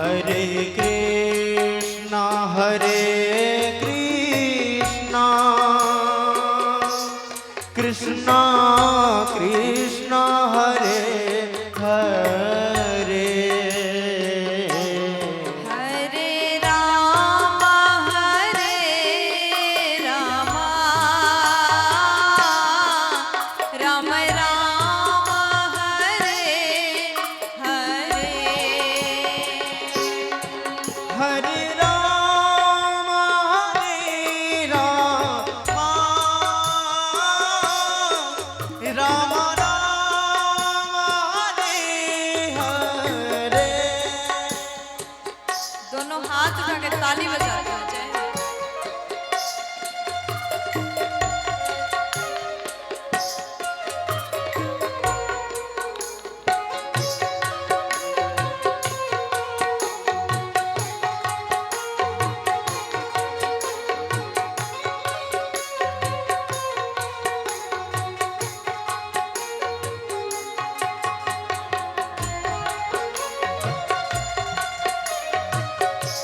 हरे कृष्णा कृष्णा कृष्णा हरे हरे हरे राम राम राम हरे हरे हरे राम राम राम हरे हरे। दोनों हाथ उठा के ताली बजाते हैं जय।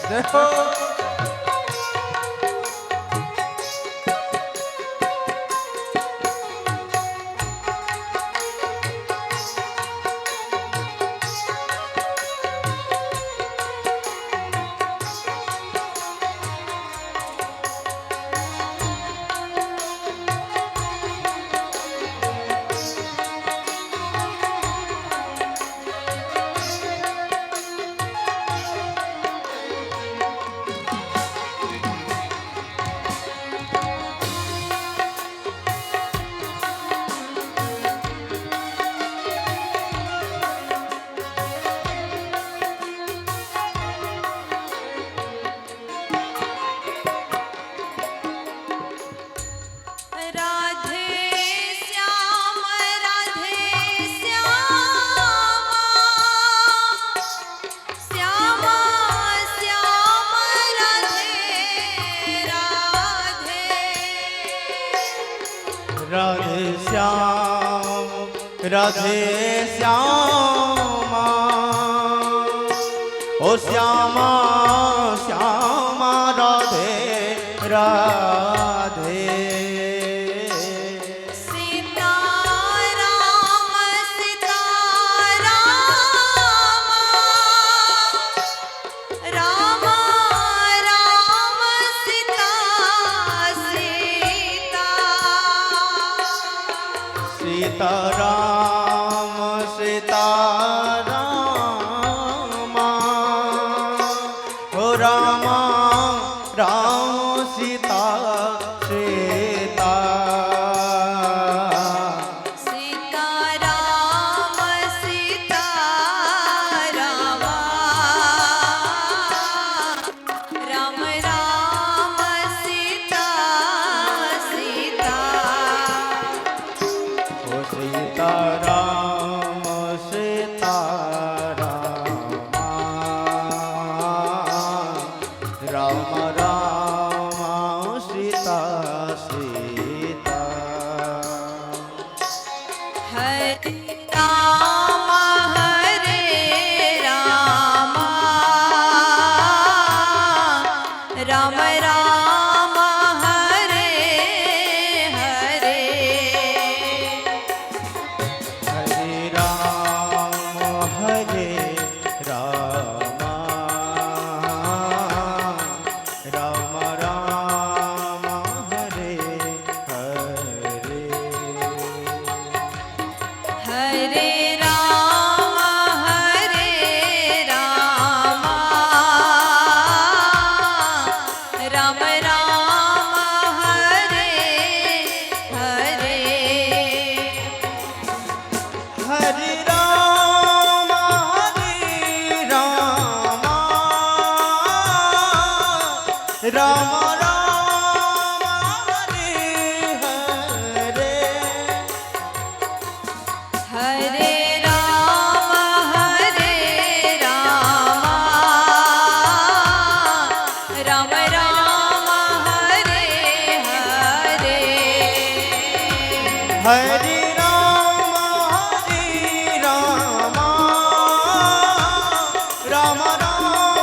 देखो राधे श्याम राधे श्यामा ओ श्यामा श्यामा राधे राधे। सीता राम राम राम सीता सीता सीता राम ओ रामा राम सीता सीता। सीता राम राम राम सीता सीता। ओ सीता राम राम राम सीता सीता। हरे राम राम राम हरे हरे। हरे राम राम राम हरे हरे। हरे राम राम राम हरे हरे। हरे राम राम राम हरे हरे। हरे राम राम राम हरे हरे। हरे राम राम राम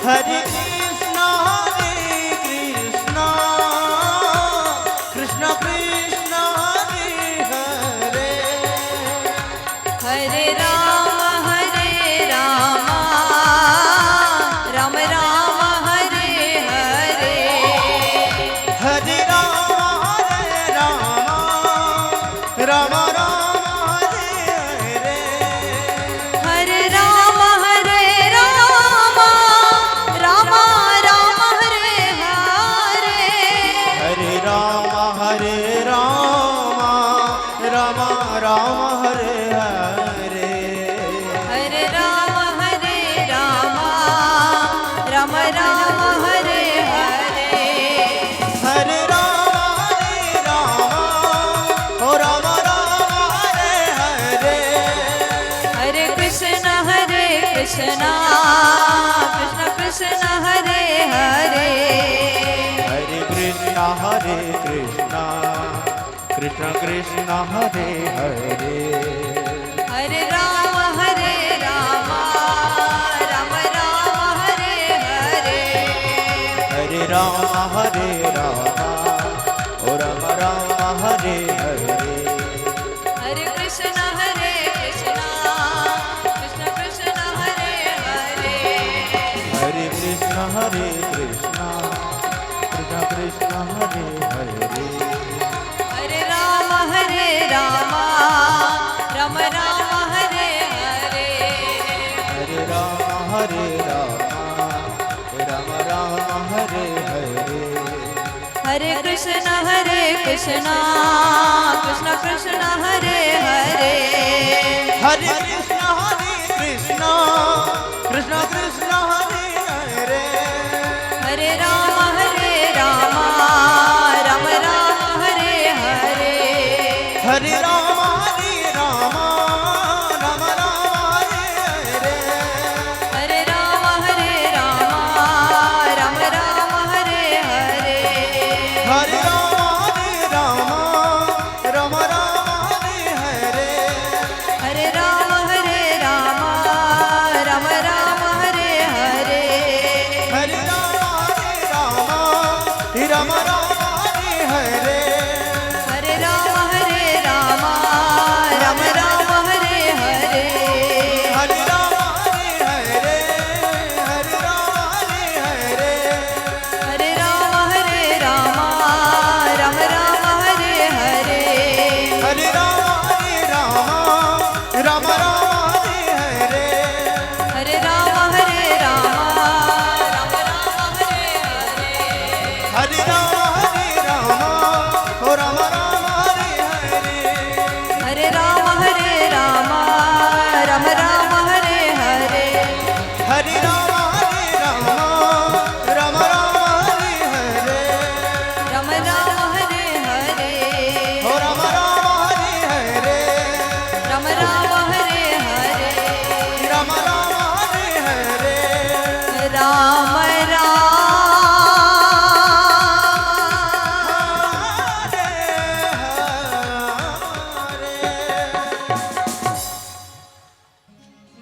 हरे कृष्णा कृष्ण कृष्ण हरे हरे हरे राम राम राम हरे हरे हरे राम राम राम हरे हरे हरे राम राम राम हरे हरे हरे राम राम राम हरे हरे हरे राम राम राम हरे हरे हरे राम ओ राम राम हरे हरे हरे कृष्ण कृष्ण कृष्ण हरे हरे हरे कृष्ण कृष्ण कृष्ण हरे हरे हरे राम राम राम हरे हरे हरे राम ओ राम राम हरे हरे हरे कृष्ण कृष्ण कृष्ण हरे हरे हरे कृष्ण कृष्ण कृष्ण हरे हरे हरे राम राम राम हरे हरे हरे राम राम राम हरे हरे हरे कृष्ण कृष्ण कृष्ण हरे हरे हरे कृष्ण कृष्ण कृष्ण हरे हरे हरे राम राम राम हरे हरे हरे राम राम हरे हरे हरे राम राम हरे हरे हरे राम राम हरे हरे हरे राम राम हरे हरे हरे राम हरे हरे हरे राम राम हरे हरे हरे राम हरे हरे हरे राम राम हरे हरे हरे राम हरे हरे हरे राम राम हरे हरे हरे राम ओ राम हरे हरे हरे राम राम हरे हरे हरे राम हरे हरे राम हरे हरे ओ राम हरे हरे राम हरे हरे राम हरे हरे राम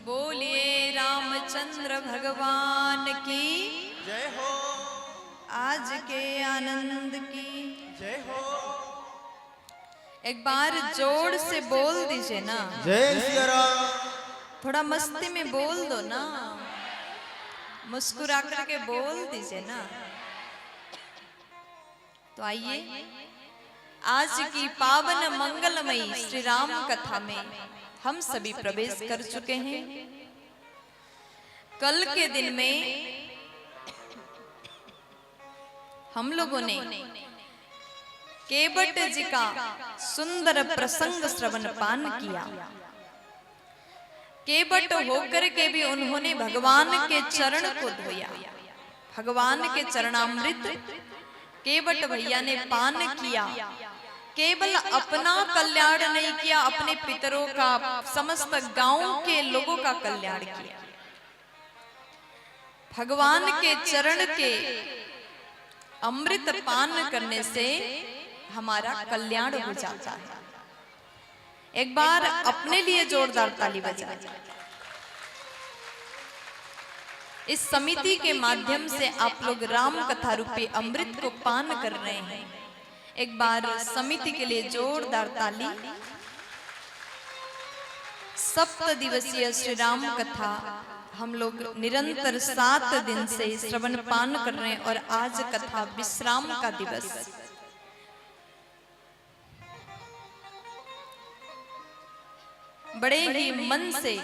बोलिए रामचंद्र भगवान की जय हो आज के आनंद की जय हो एक बार जोर से बोल दीजिए ना जय सिया राम थोड़ा मस्ती में बोल दो ना मुस्कुरा करके बोल दीजिए ना तो आइए आज की पावन मंगलमयी श्री राम कथा में हम सभी प्रवेश कर चुके हैं। कल के दिन में हम लोगों ने केवट जी का सुंदर प्रसंग श्रवण पान किया। केवट होकर के भी उन्होंने भगवान के चरण को धोया। भगवान के चरणामृत केवट भैया ने पान किया। केवल अपना कल्याण नहीं किया, अपने पितरों का, समस्त गांव के लोगों का कल्याण किया। भगवान के चरण के अमृत पान करने से हमारा कल्याण हो जाता है। एक बार अपने लिए जोरदार ताली बजाएं। इस समिति के माध्यम से आप लोग राम कथा रूपी अमृत को पान कर रहे हैं। एक बार समिति के लिए जोरदार ताली। 7 दिवसीय श्री राम कथा हम लोग निरंतर 7 दिन से श्रवण पान कर रहे हैं और आज कथा विश्राम का दिवस। बड़े ही मन से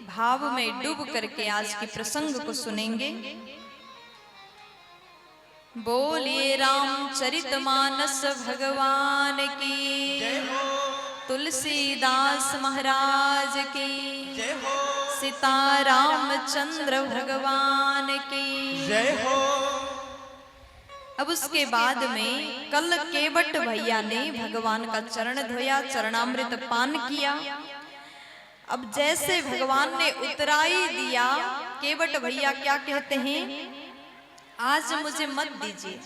भाव में डूब करके आज की प्रसंग को सुनेंगे। बोलिए रामचरितमानस भगवान की, जय हो, तुलसीदास महाराज की, जय हो, सीतारामचंद्र भगवान की जय हो। अब उसके बाद में कल केवट भैया ने भगवान का चरण धोया, चरणामृत पान किया। अब जैसे भगवान ने उतराई दिया, केवट भैया क्या कहते हैं, आज मुझे मत दीजिए।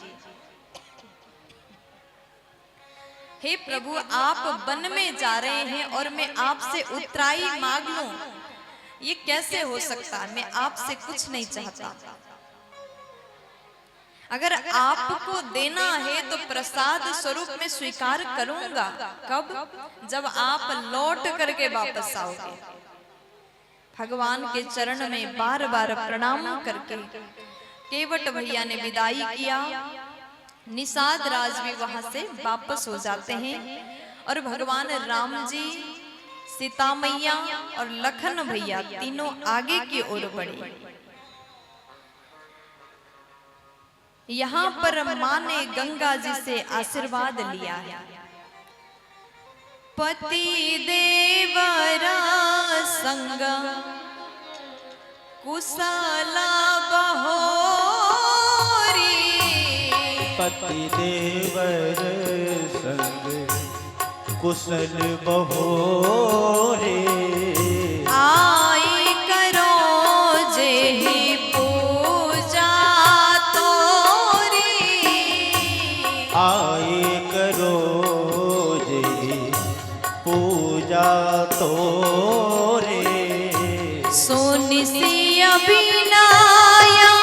हे प्रभु, आप वन में जा रहे हैं और मैं आपसे उतराई मांग लूं, ये कैसे हो सकता है? मैं आपसे कुछ नहीं चाहता। अगर आपको देना है तो प्रसाद स्वरूप में स्वीकार करूंगा। कब? जब आप लौट करके वापस आओगे। भगवान के चरण में बार बार प्रणाम करके केवट भैया ने विदाई किया। निषाद राज भी वहां से वापस हो जाते हैं और भगवान राम जी, सीता मैया और लखन भैया तीनों आगे की ओर बढ़े। यहाँ पर मां ने गंगा जी से आशीर्वाद लिया है। पति देवरा संग कुशला बहोरी, पति देवर संग कुशल बहोरे, आई करो जेहि पूजा तोरी, आए करो जी पूजा तोरे। सोनि सी अभिनाया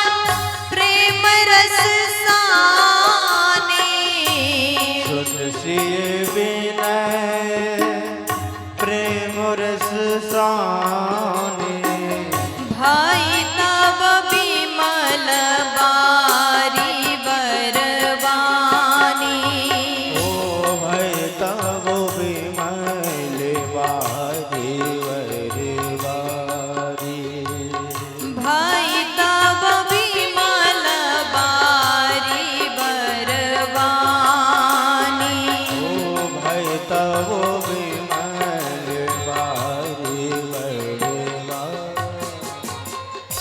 प्रेम रस साने, सुन सिय विनय प्रेम रस साने, भाई तब विमल बारी बरवानी, ओ भय तब विमल बारी वरवारी, भाई तब विमल बारी बरवानी। ओ भय तब विमल बारी वरवारी।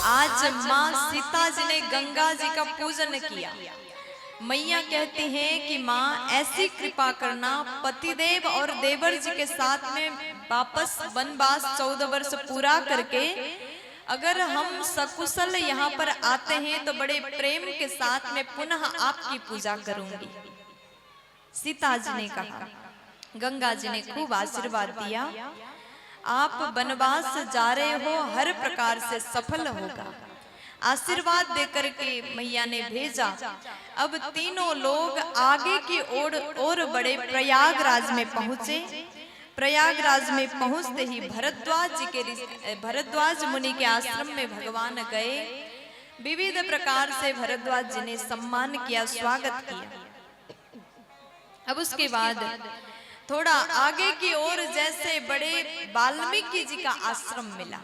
आज माँ सीता जी ने गंगा जी का पूजन किया। मैया कहती हैं कि माँ ऐसी कृपा करना, पतिदेव और देवर जी के साथ में वापस वनवास 14 वर्ष पूरा करके अगर हम सकुशल यहाँ पर आते हैं तो बड़े प्रेम के साथ में पुनः आपकी पूजा करूंगी। सीता जी ने कहा, गंगा जी ने खूब आशीर्वाद दिया, आप वनवास जा रहे हो, हर प्रकार से सफल होगा। आशीर्वाद देकर के मैया ने भेजा। अब तीनों लोग आगे की ओर बड़े प्रयागराज में पहुंचे। प्रयागराज में पहुंचते ही भरद्वाज मुनि के आश्रम में भगवान गए। विविध प्रकार से भरद्वाज जी ने सम्मान किया, स्वागत किया। अब उसके बाद थोड़ा आगे की ओर जैसे बड़े वाल्मीकि जी का आश्रम मिला।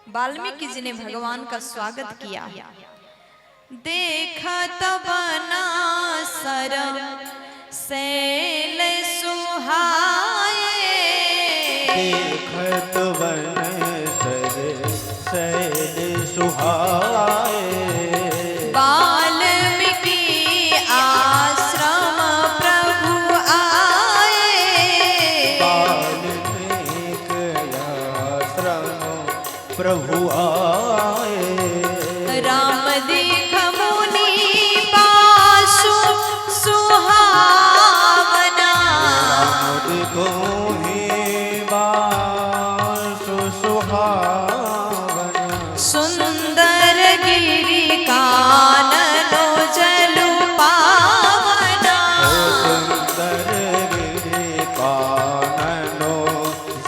वाल्मीकि जी ने भगवान का स्वागत किया। देखत बनासर शैल सुहाए, देखत बनसर शैल सुहाए, वाल्मीकि आश्रम प्रभु आए, वाल्मीकि आश्रम प्रभु आए, राम देख मुनि पाशु सुहावना, राम देखो हे गिरि काननो जलु पावना। सुंदर गिरि काननो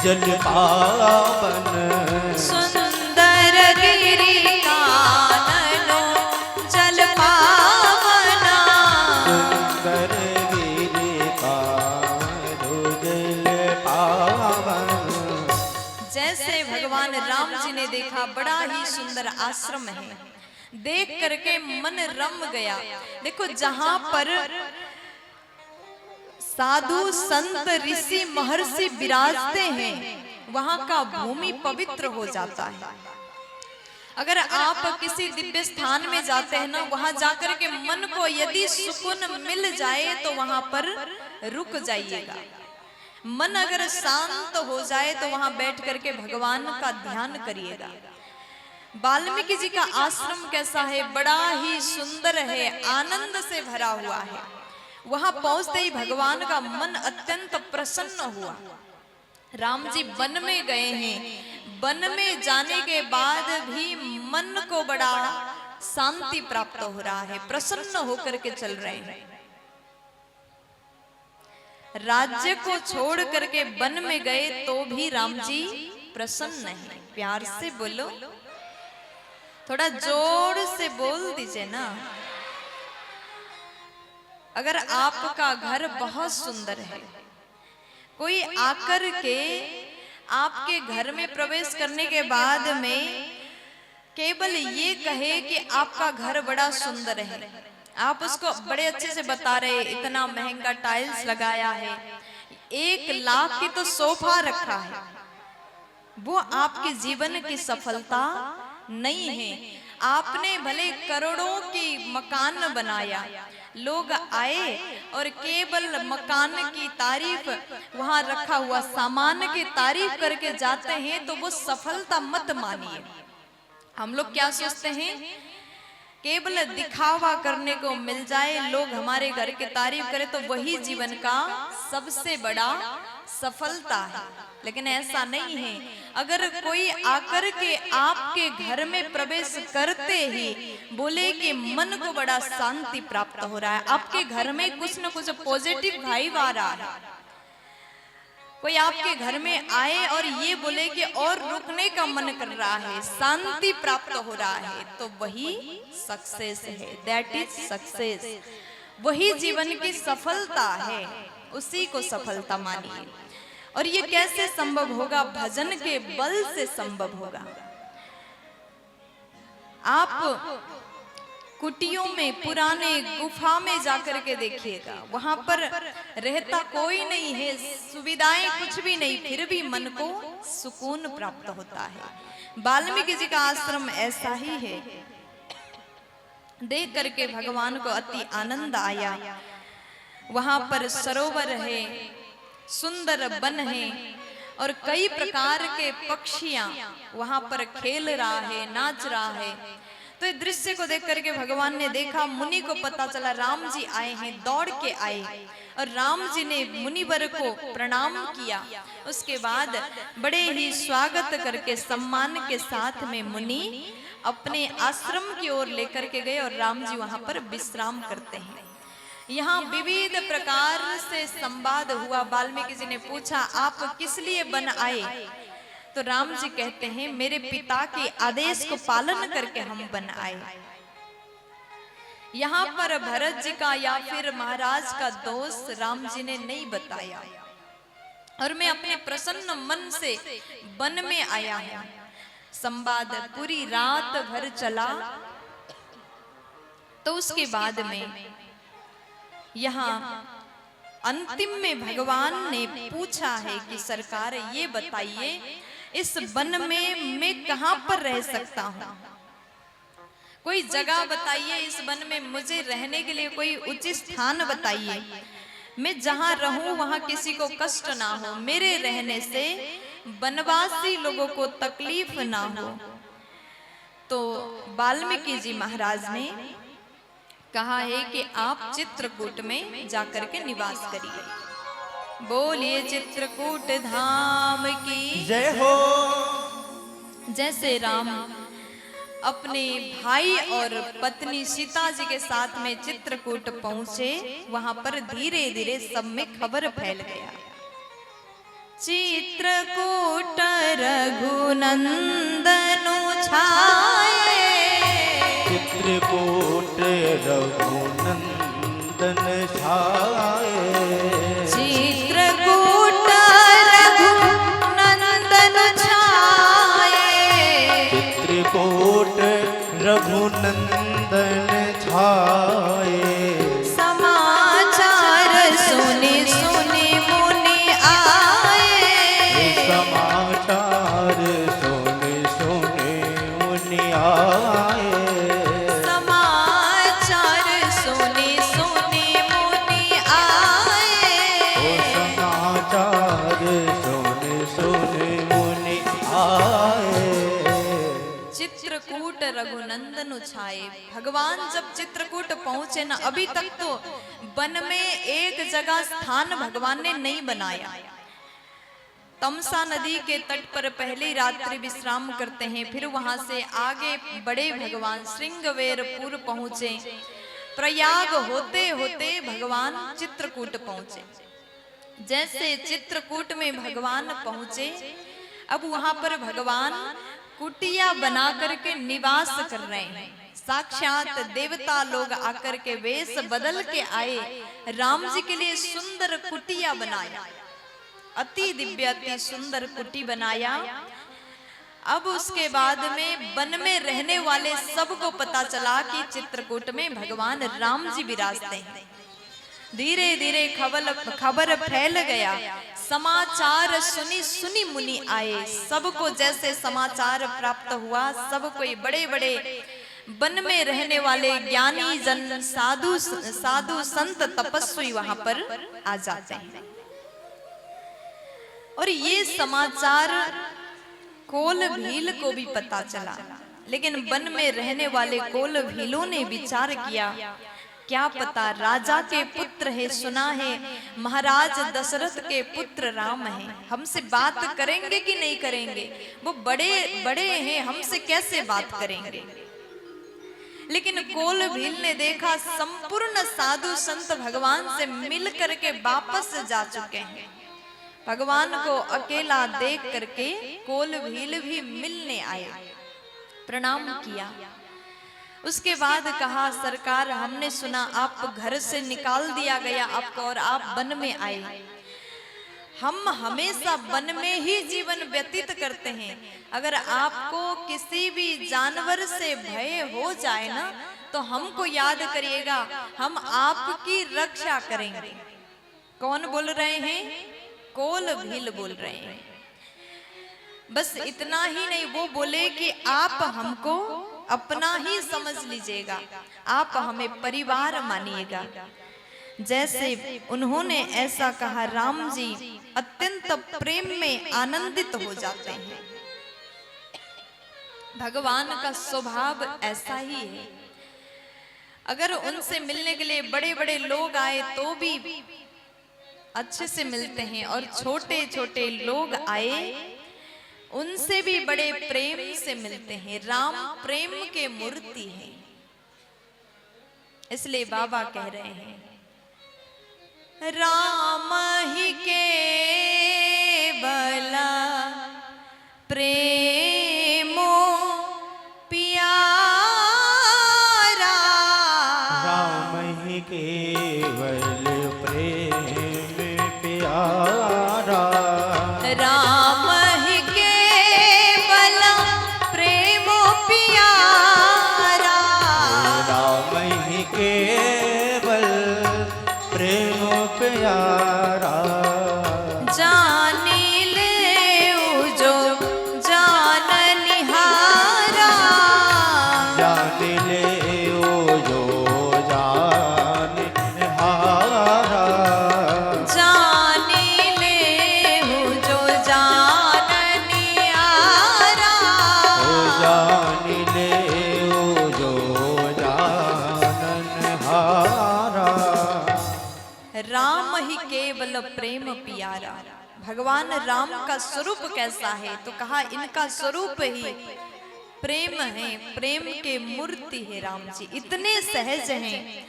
जल पावन। सुंदर गिरि काननो जल पावना। सुंदर गिरि काननो जल पावन। जैसे भगवान राम जी ने देखा बड़ा ही सुंदर आश्रम है, देख करके मन रम गया। देखो जहां पर साधु संत ऋषि महर्षि विराजते हैं वहां का भूमि पवित्र हो जाता है। अगर आप किसी दिव्य स्थान में जाते हैं ना, वहां जाकर के मन को यदि सुकून मिल जाए तो वहां पर रुक जाइएगा। मन अगर शांत हो जाए तो वहां बैठ करके भगवान का ध्यान करिएगा। वाल्मीकि जी का आश्रम कैसा है, बड़ा ही सुंदर है, आनंद से भरा हुआ है। वहां पहुंचते ही भगवान का मन अत्यंत प्रसन्न हुआ। राम जी वन में गए हैं, वन में जाने के बाद भी मन को बड़ा शांति प्राप्त हो रहा है, प्रसन्न होकर के चल रहे हैं। राज्य को छोड़ करके वन में गए तो भी राम जी प्रसन्न हैं। प्यार से बोलो, थोड़ा जोर से बोल दीजिए ना। अगर आपका घर बहुत सुंदर है, कोई आकर के आपके घर में प्रवेश करने के बाद में केवल ये कहे कि आपका घर बड़ा सुंदर है, आप उसको बड़े अच्छे से बता रहे, इतना महंगा टाइल्स लगाया है, 1 लाख की तो सोफा रखा है, वो आपके जीवन की सफलता नहीं है। आपने भले करोड़ों की मकान बनाया, लोग आए और केवल मकान की तारीफ, वहां रखा हुआ सामान की तारीफ करके जाते हैं, तो वो सफलता मत मानिए। हम लोग क्या सोचते हैं, केवल दिखावा करने को मिल जाए, लोग हमारे घर की तारीफ करें तो वही जीवन का सबसे बड़ा सफलता है। लेकिन ऐसा नहीं है। अगर कोई आकर के आपके घर में प्रवेश करते ही बोले कि मन को बड़ा शांति प्राप्त हो रहा है, आपके घर में कुछ न कुछ पॉजिटिव वाइब आ रहा है, कोई आपके घर में आए और ये बोले कि और रुकने का मन कर रहा है, शांति प्राप्त हो रहा है, तो वही सक्सेस है। That is success. वही जीवन की सफलता है, उसी को सफलता मानिए। और ये कैसे संभव होगा? भजन के बल से संभव होगा। आप कुटियों में, पुराने गुफा में जाकर के देखिएगा, वहां पर रहता कोई नहीं है, सुविधाएं कुछ भी नहीं, फिर भी मन को सुकून प्राप्त होता है। वाल्मीकि जी का आश्रम ऐसा ही है। देख करके भगवान को अति आनंद आया। वहां पर सरोवर है, सुंदर वन है और कई प्रकार के पक्षियां वहां पर खेल रहा है, नाच रहा है। तो इस दृश्य को देख करके भगवान ने देखा, मुनि को पता चला राम जी आए हैं, दौड़ के आए और राम जी ने मुनिवर को प्रणाम किया। उसके बाद बड़े ही स्वागत करके सम्मान के साथ में मुनि अपने आश्रम की ओर लेकर के गए और राम जी वहां पर विश्राम करते हैं। यहाँ विविध प्रकार से संवाद हुआ। वाल्मीकि जी ने पूछा, आप किस लिए वन आए? तो राम जी कहते हैं, मेरे पिता के आदेश को पालन करके हम वन आए। यहाँ पर भरत जी का या फिर महाराज का दोष राम जी ने नहीं बताया और मैं अपने प्रसन्न मन से वन में आया हूं। संवाद पूरी रात भर चला। तो उसके बाद में यहाँ अंतिम में भगवान ने पूछा है कि सरकार ये बताइए, इस वन में मैं कहां पर रह सकता हूं? कोई जगह बताइए, इस वन में मुझे रहने के लिए कोई उचित स्थान बताइए, मैं जहां रहूं वहां किसी को कष्ट ना हो, मेरे रहने से वनवासी लोगों को तकलीफ ना हो। तो वाल्मीकि जी महाराज ने कहा है कि आप चित्रकूट में जाकर के निवास करिए। बोलिए चित्रकूट धाम की जय हो। जैसे राम अपने भाई और पत्नी सीता जी के साथ में चित्रकूट पहुंचे, वहां पर धीरे धीरे सब में खबर फैल गया। चित्रकूट रघुनंदनु छाये, चित्रकूट रघुनंदन छाये, चित्रकूट रघुनंदन छाये, चित्रकूट रघुनंदन छाये। समाचार सुने सुने मुनि आए, समाचार सुने सुने मुनि आए, समाचार सुने सुने मुनि आए, समाचार सुने सुने मुनि आए। चित्रकूट रघुनंदन छाए। भगवान जब चित्रकूट पहुंचे ना, अभी तक तो वन में एक जगह स्थान भगवान ने नहीं बनाया। तमसा नदी के तट पर पहली रात्रि विश्राम करते हैं, फिर वहां से आगे बड़े भगवान श्रृंगवेरपुर पहुंचे। प्रयाग होते होते भगवान चित्रकूट पहुंचे। जैसे चित्रकूट में भगवान पहुंचे, अब वहां पर भगवान कुटिया बना करके निवास कर रहे हैं। साक्षात देवता लोग आकर के वेश बदल के आए, राम जी के लिए सुंदर कुटिया बनाया, अति दिव्य अति सुंदर कुटी बनाया। अब उसके बाद में वन में रहने वाले सबको पता चला कि चित्रकूट में भगवान राम जी विराजते हैं। धीरे धीरे खबर फैल गया। समाचार सुनी सुनी मुनि आए। सबको जैसे समाचार प्राप्त हुआ, सब कोई बड़े बड़े वन में रहने वाले ज्ञानी जन, साधु संत, तपस्वी वहां पर आ जाते हैं। और ये समाचार कोल भील को भी पता चला, लेकिन वन में रहने वाले कोल भीलों ने विचार किया, क्या पता राजा के पुत्र है, सुना है महाराज दशरथ के पुत्र राम हैं, हमसे बात करेंगे कि नहीं करेंगे, वो बड़े बड़े हैं, हमसे कैसे बात करेंगे। लेकिन कोल भील ने देखा संपूर्ण साधु संत भगवान से मिल करके वापस जा चुके हैं। भगवान को अकेला देख करके कोल भील भी मिलने आए, प्रणाम किया। उसके बाद कहा, सरकार हमने सुना आप घर से निकाल दिया गया आपको और आप वन में आए। हम हमेशा वन में ही जीवन व्यतीत करते हैं, अगर आपको किसी भी जानवर से भय हो जाए ना, तो हमको याद करिएगा, हम आपकी रक्षा करेंगे। कौन बोल रहे हैं? कोल भील बोल रहे हैं। बस इतना ही नहीं, वो बोले कि आप हमको अपना ही समझ लीजिएगा, आप हमें परिवार मानिएगा। जैसे उन्होंने ऐसा कहा, राम जी अत्यंत प्रेम में आनंदित हो जाते हैं। भगवान का स्वभाव ऐसा ही है। अगर उनसे मिलने के लिए बड़े बड़े लोग आए तो भी अच्छे से मिलते हैं, और छोटे छोटे लोग आए उनसे भी बड़े प्रेम से मिलते हैं। राम प्रेम के मूर्ति हैं, इसलिए बाबा कह रहे हैं, राम ही केवल प्रेमो प्यारा, राम ही केवल प्रेम प्यारा, राम ही केवल प्रेमो प्यारा, राम ही केवल प्रेम प्यारा, जानी ले जो जान निहारा, जान ले जो जान निहारा, जानी ले जो जान निहारा, जान ले जो जान निहारा। राम ही केवल प्रेम प्यारा। भगवान राम का स्वरूप कैसा है? तो कहा इनका स्वरूप ही प्रेम है, प्रेम के मूर्ति है राम जी, इतने सहज हैं।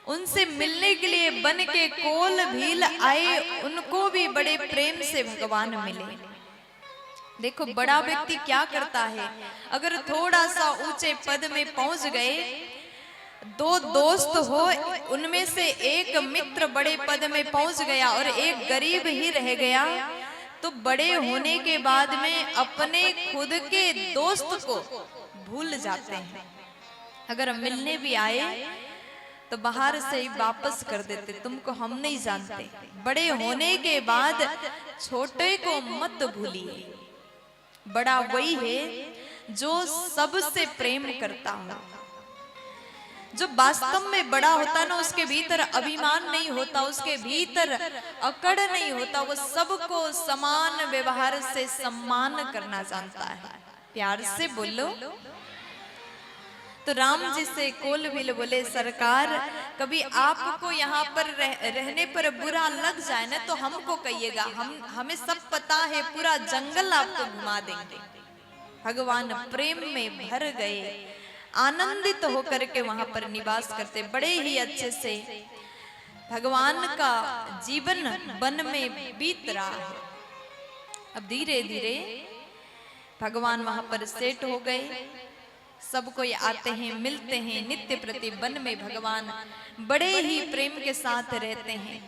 उनसे मिलने के लिए बन के कोल भील आए, उनको भी बड़े प्रेम से भगवान मिले। देखो बड़ा व्यक्ति क्या करता है, अगर थोड़ा सा ऊंचे पद में पहुंच गए, दो दोस्त हो, उनमें से एक मित्र बड़े पद में पहुंच गया और एक गरीब ही रह गया, तो बड़े होने के बाद में अपने खुद के दोस्त को भूल जाते हैं। अगर मिलने भी आए तो बाहर से ही वापस कर देते, तुमको हम नहीं जानते। बड़े होने के बाद छोटे को मत भूलिए। बड़ा वही है जो सबसे प्रेम करता हो। जो वास्तव में बड़ा होता है ना, उसके भीतर अभिमान नहीं होता, उसके भीतर अकड़ नहीं होता, वो सबको समान व्यवहार से सम्मान करना जानता है। प्यार से बोलो। तो राम जी से कोल भील बोले, सरकार कभी आपको यहाँ पर रहने पर बुरा लग जाए ना तो हमको कहिएगा, हमें सब पता है, पूरा जंगल आपको घुमा देंगे। भगवान प्रेम में भर गए, आनंदित होकर के वहां पर निवास करते, बड़े ही अच्छे से भगवान का जीवन वन में बीत रहा है। अब धीरे धीरे भगवान वहां पर सेट हो गए, सब कोई आते हैं, मिलते हैं, नित्य प्रति वन में भगवान बड़े ही प्रेम के साथ रहते हैं।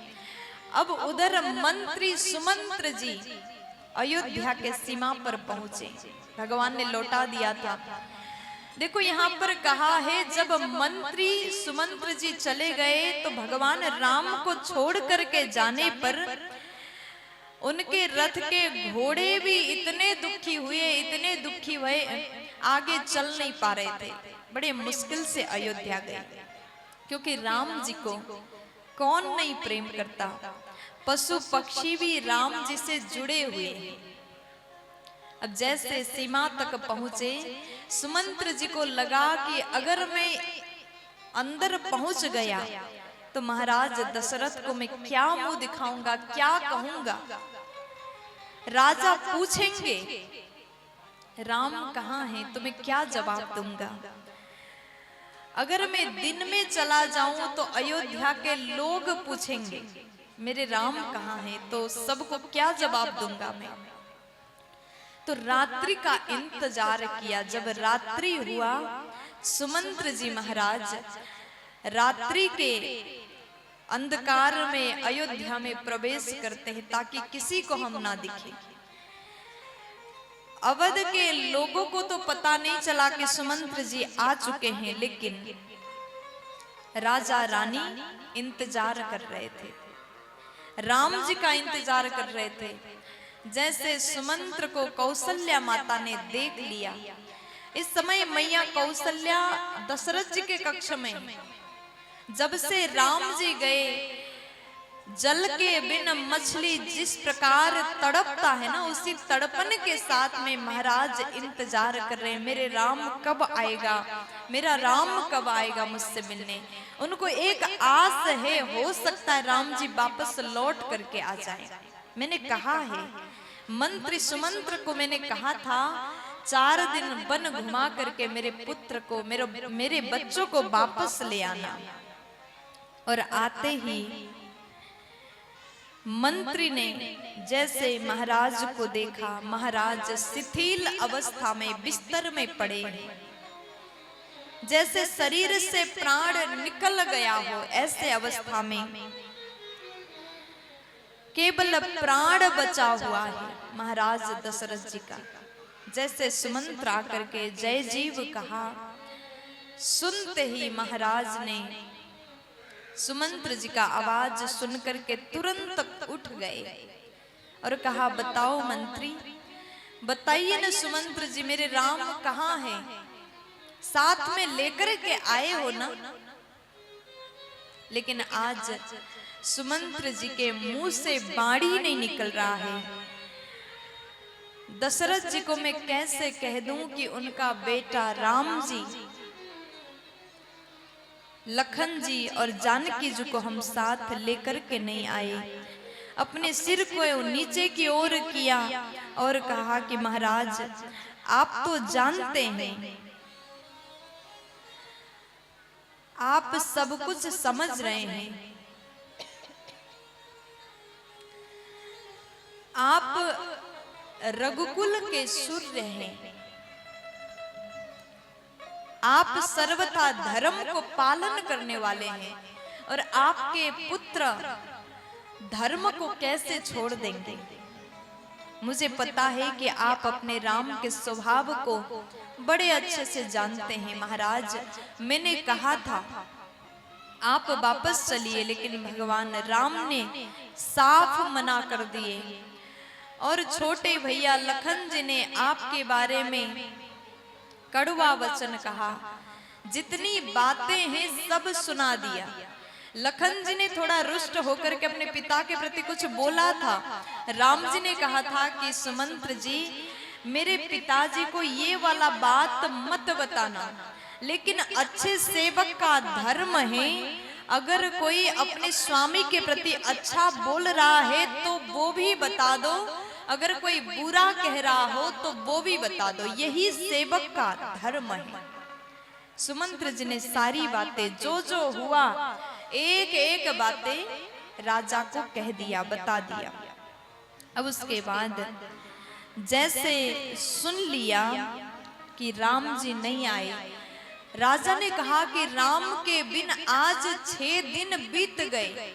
अब उधर मंत्री सुमंत्र जी अयोध्या के सीमा पर पहुंचे, भगवान ने लौटा दिया था। देखो यहाँ पर कहा है, जब मंत्री सुमंत्र जी चले गए तो भगवान राम को छोड़ करके जाने पर उनके रथ के घोड़े भी इतने दुखी हुए, इतने दुखी हुए, आगे चल नहीं पा रहे थे। बड़े मुश्किल से अयोध्या गए, क्योंकि राम जी को कौन नहीं प्रेम करता। पशु पक्षी भी राम जी से जुड़े हुए हैं। अब जैसे सीमा तक पहुंचे, सुमंत्र जी को लगा कि अगर मैं अंदर पहुंच गया तो महाराज दशरथ को मैं क्या मुंह दिखाऊंगा, क्या कहूंगा। राजा पूछेंगे राम कहाँ हैं, तो मैं क्या जवाब दूंगा। अगर मैं दिन में चला जाऊं तो अयोध्या के लोग पूछेंगे मेरे राम कहाँ हैं, तो सबको क्या जवाब दूंगा मैं। तो रात्रि का इंतजार किया। जब रात्रि हुआ, सुमंत्र जी महाराज रात्रि के अंधकार में अयोध्या में प्रवेश करते हैं ताकि किसी को हम ना दिखे। अवध के लोगों को तो पता नहीं चला कि सुमंत्र जी आ चुके हैं, लेकिन राजा रानी इंतजार कर रहे थे, राम जी का इंतजार कर रहे थे। जैसे सुमंत्र को कौशल्या माता ने देख लिया, इस समय मैया कौशल्या दशरथ जी के कक्ष में, जब से राम जी गए, जल के बिन मछली जिस प्रकार तड़पता है ना, उसी तड़पन के साथ में महाराज इंतजार कर रहे हैं, मेरे राम कब आएगा, मेरा राम कब आएगा मुझसे मिलने। उनको एक आस है, हो सकता है राम जी वापस लौट करके आ जाएं। मैंने कहा है, मंत्री सुमंत्र को मैंने कहा था 4 दिन वन घुमा करके मेरे पुत्र को, मेरे बच्चों को वापस ले आना। और आते ही मंत्री ने जैसे महाराज को देखा, महाराज शिथिल अवस्था में बिस्तर में पड़े, जैसे शरीर से प्राण निकल गया हो, ऐसे अवस्था में केवल प्राण बचा हुआ है महाराज दशरथ जी का। जैसे सुमंत्र आकर के जय जीव कहा, सुनते ही महाराज ने सुमंत्र जी का आवाज सुनकर के तुरंत उठ गए और कहा, बताओ मंत्री, बताइए न सुमंत्र जी, मेरे राम कहाँ हैं, साथ में लेकर के आए हो ना। लेकिन आज सुमंत्र जी के मुंह से बाणी नहीं निकल रहा है। दशरथ जी को मैं कैसे कह दूं कि उनका बेटा राम जी, लखन जी और जानकी जी को हम साथ लेकर के नहीं आए। अपने सिर को नीचे की ओर किया और कहा कि महाराज आप तो जानते हैं, आप सब कुछ समझ रहे हैं, आप रघुकुल के सूर्य हैं, आप सर्वथा धर्म को पालन करने वाले हैं, और आपके पुत्र धर्म को कैसे छोड़ देंगे। मुझे पता है कि आप अपने राम के स्वभाव को बड़े अच्छे से जानते हैं महाराज। मैंने कहा था आप वापस चलिए, लेकिन भगवान राम ने साफ मना कर दिए, और छोटे भैया लखन जी ने आपके बारे में कड़वा वचन कहा, जितनी बातें हैं सब सुना दिया। लखन जी ने थोड़ा रुष्ट होकर के अपने पिता के प्रति कुछ बोला था। राम जी ने कहा था कि सुमंत्र जी, मेरे पिताजी को ये वाला बात मत बताना, लेकिन अच्छे सेवक का धर्म है, अगर कोई अपने स्वामी के प्रति अच्छा बोल रहा है तो वो भी बता दो, अगर कोई बुरा कह रहा हो तो वो भी बता दो, यही सेवक का धर्म है। सुमंत्र जी ने सारी बातें जो जो हुआ एक एक बातें राजा को कह दिया, बता दिया। अब उसके बाद जैसे सुन लिया कि राम जी नहीं आए, राजा ने कहा कि राम के बिन आज 6 दिन बीत गए,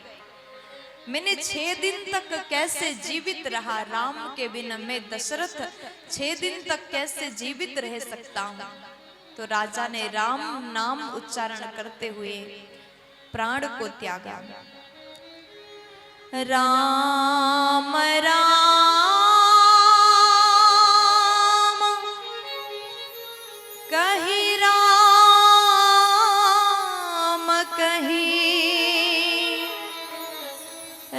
मैंने 6 दिन तक कैसे जीवित रहा, राम के बिन मैं दशरथ 6 दिन तक कैसे जीवित रह सकता हूं। तो राजा ने राम नाम उच्चारण करते हुए प्राण को त्यागा। राम राम कही, राम कही,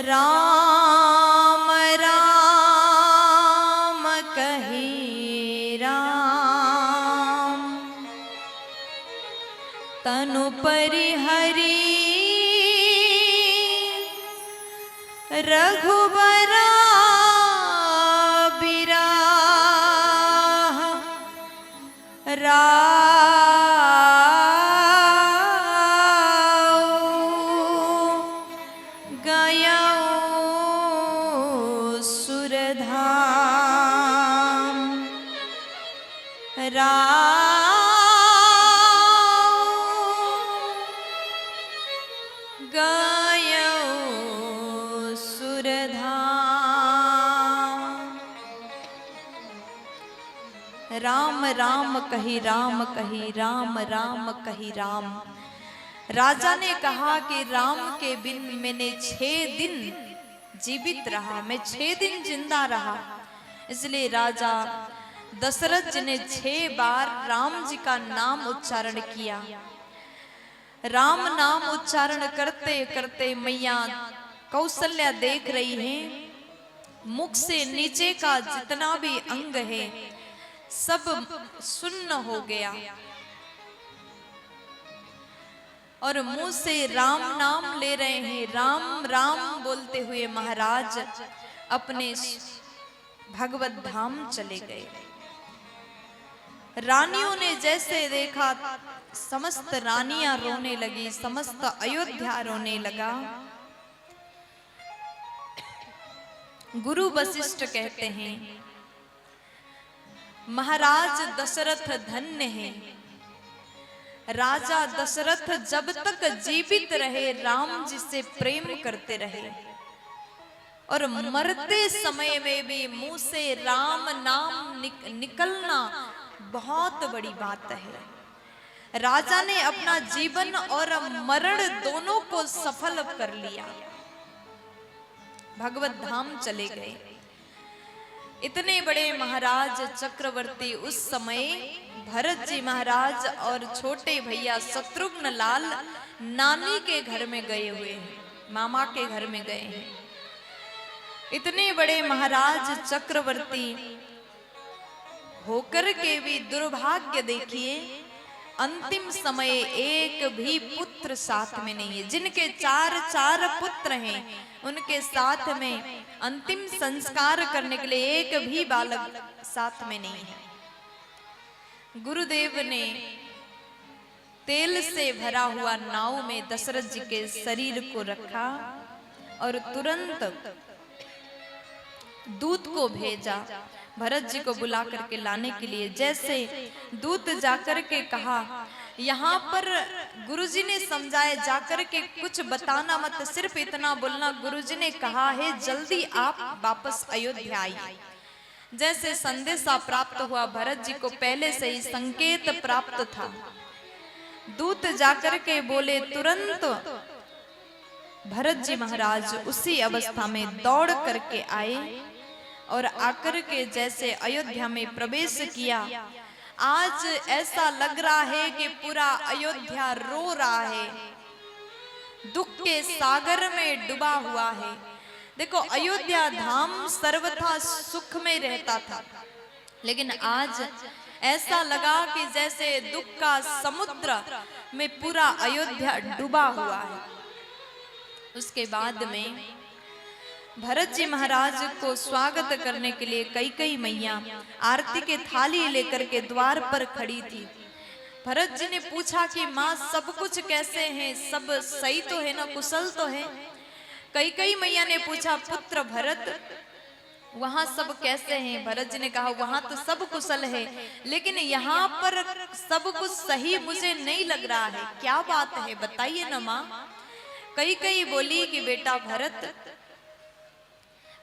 राम राम कही, राम तनु परिहरी रघुबरा बिराह, गयो सुरधाम, गयो सुरधाम। राम राम कही, राम कही, राम राम कही, राम। राजा ने कहा कि राम के बिन मैंने 6 दिन जीवित रहा, मैं 6 दिन जिंदा रहा, इसलिए राजा दशरथ जी ने 6 बार राम जी का नाम उच्चारण किया। राम नाम उच्चारण करते करते मैया कौशल्या देख रही है, मुख से नीचे का जितना भी अंग है सब सुन्न हो गया, और मुंह से राम नाम ले रहे हैं। राम राम बोलते हुए महाराज अपने भगवत धाम चले गए। रानियों ने जैसे देखा, समस्त रानियां रोने लगी, समस्त अयोध्या रोने लगा। गुरु वशिष्ठ कहते हैं, महाराज दशरथ धन्य हैं। राजा दशरथ जब तक जीवित रहे राम जी से प्रेम करते रहे, और मरते समय में भी मुंह से राम नाम निकलना बहुत बड़ी बात है। राजा ने अपना जीवन और मरण दोनों को सफल कर लिया, भगवत धाम चले गए। इतने बड़े महाराज चक्रवर्ती उस समय भरत जी महाराज और छोटे भैया शत्रुघ्न लाल नानी के घर में गए हुए हैं, मामा के घर में गए हैं। इतने बड़े महाराज चक्रवर्ती होकर के भी दुर्भाग्य देखिए, अंतिम समय एक भी पुत्र साथ में नहीं है। जिनके 4 पुत्र हैं उनके साथ में अंतिम संस्कार करने के लिए एक भी बालक साथ में नहीं है। गुरुदेव ने तेल से भरा हुआ नाव में दशरथ जी के शरीर को रखा और तुरंत दूत को भेजा भरत जी को बुला करके लाने के लिए। जैसे दूत जाकर के कहा, यहाँ पर गुरुजी ने समझाए जाकर के कुछ बताना मत, सिर्फ इतना बोलना गुरुजी ने कहा है जल्दी आप वापस अयोध्या आइए। जैसे संदेशा प्राप्त हुआ, भरत जी को पहले से ही संकेत प्राप्त था। दूत जाकर के बोले तुरंत भरत जी महाराज उसी अवस्था में दौड़ करके आए और आकर के जैसे अयोध्या में प्रवेश किया। आज ऐसा लग रहा है कि पूरा अयोध्या रो रहा है, दुख के सागर में डूबा हुआ है। देखो, अयोध्या धाम सर्वथा सुख में रहता था, लेकिन आज ऐसा लगा कि जैसे दुख का समुद्र में पूरा अयोध्या डूबा हुआ है। उसके बाद में भरत जी महाराज को स्वागत करने के लिए कई मैया आरती के थाली लेकर के द्वार पर खड़ी थी। भरत जी ने पूछा कि माँ सब कुछ कैसे हैं, सब सही तो है ना, कुशल तो है? कई मैया ने पूछा पुत्र भरत वहां सब कैसे हैं? भरत जी ने कहा वहां तो सब कुशल है, लेकिन यहाँ पर सब कुछ सही मुझे नहीं लग रहा है, क्या बात है बताइए ना माँ। कई बोली कि बेटा भरत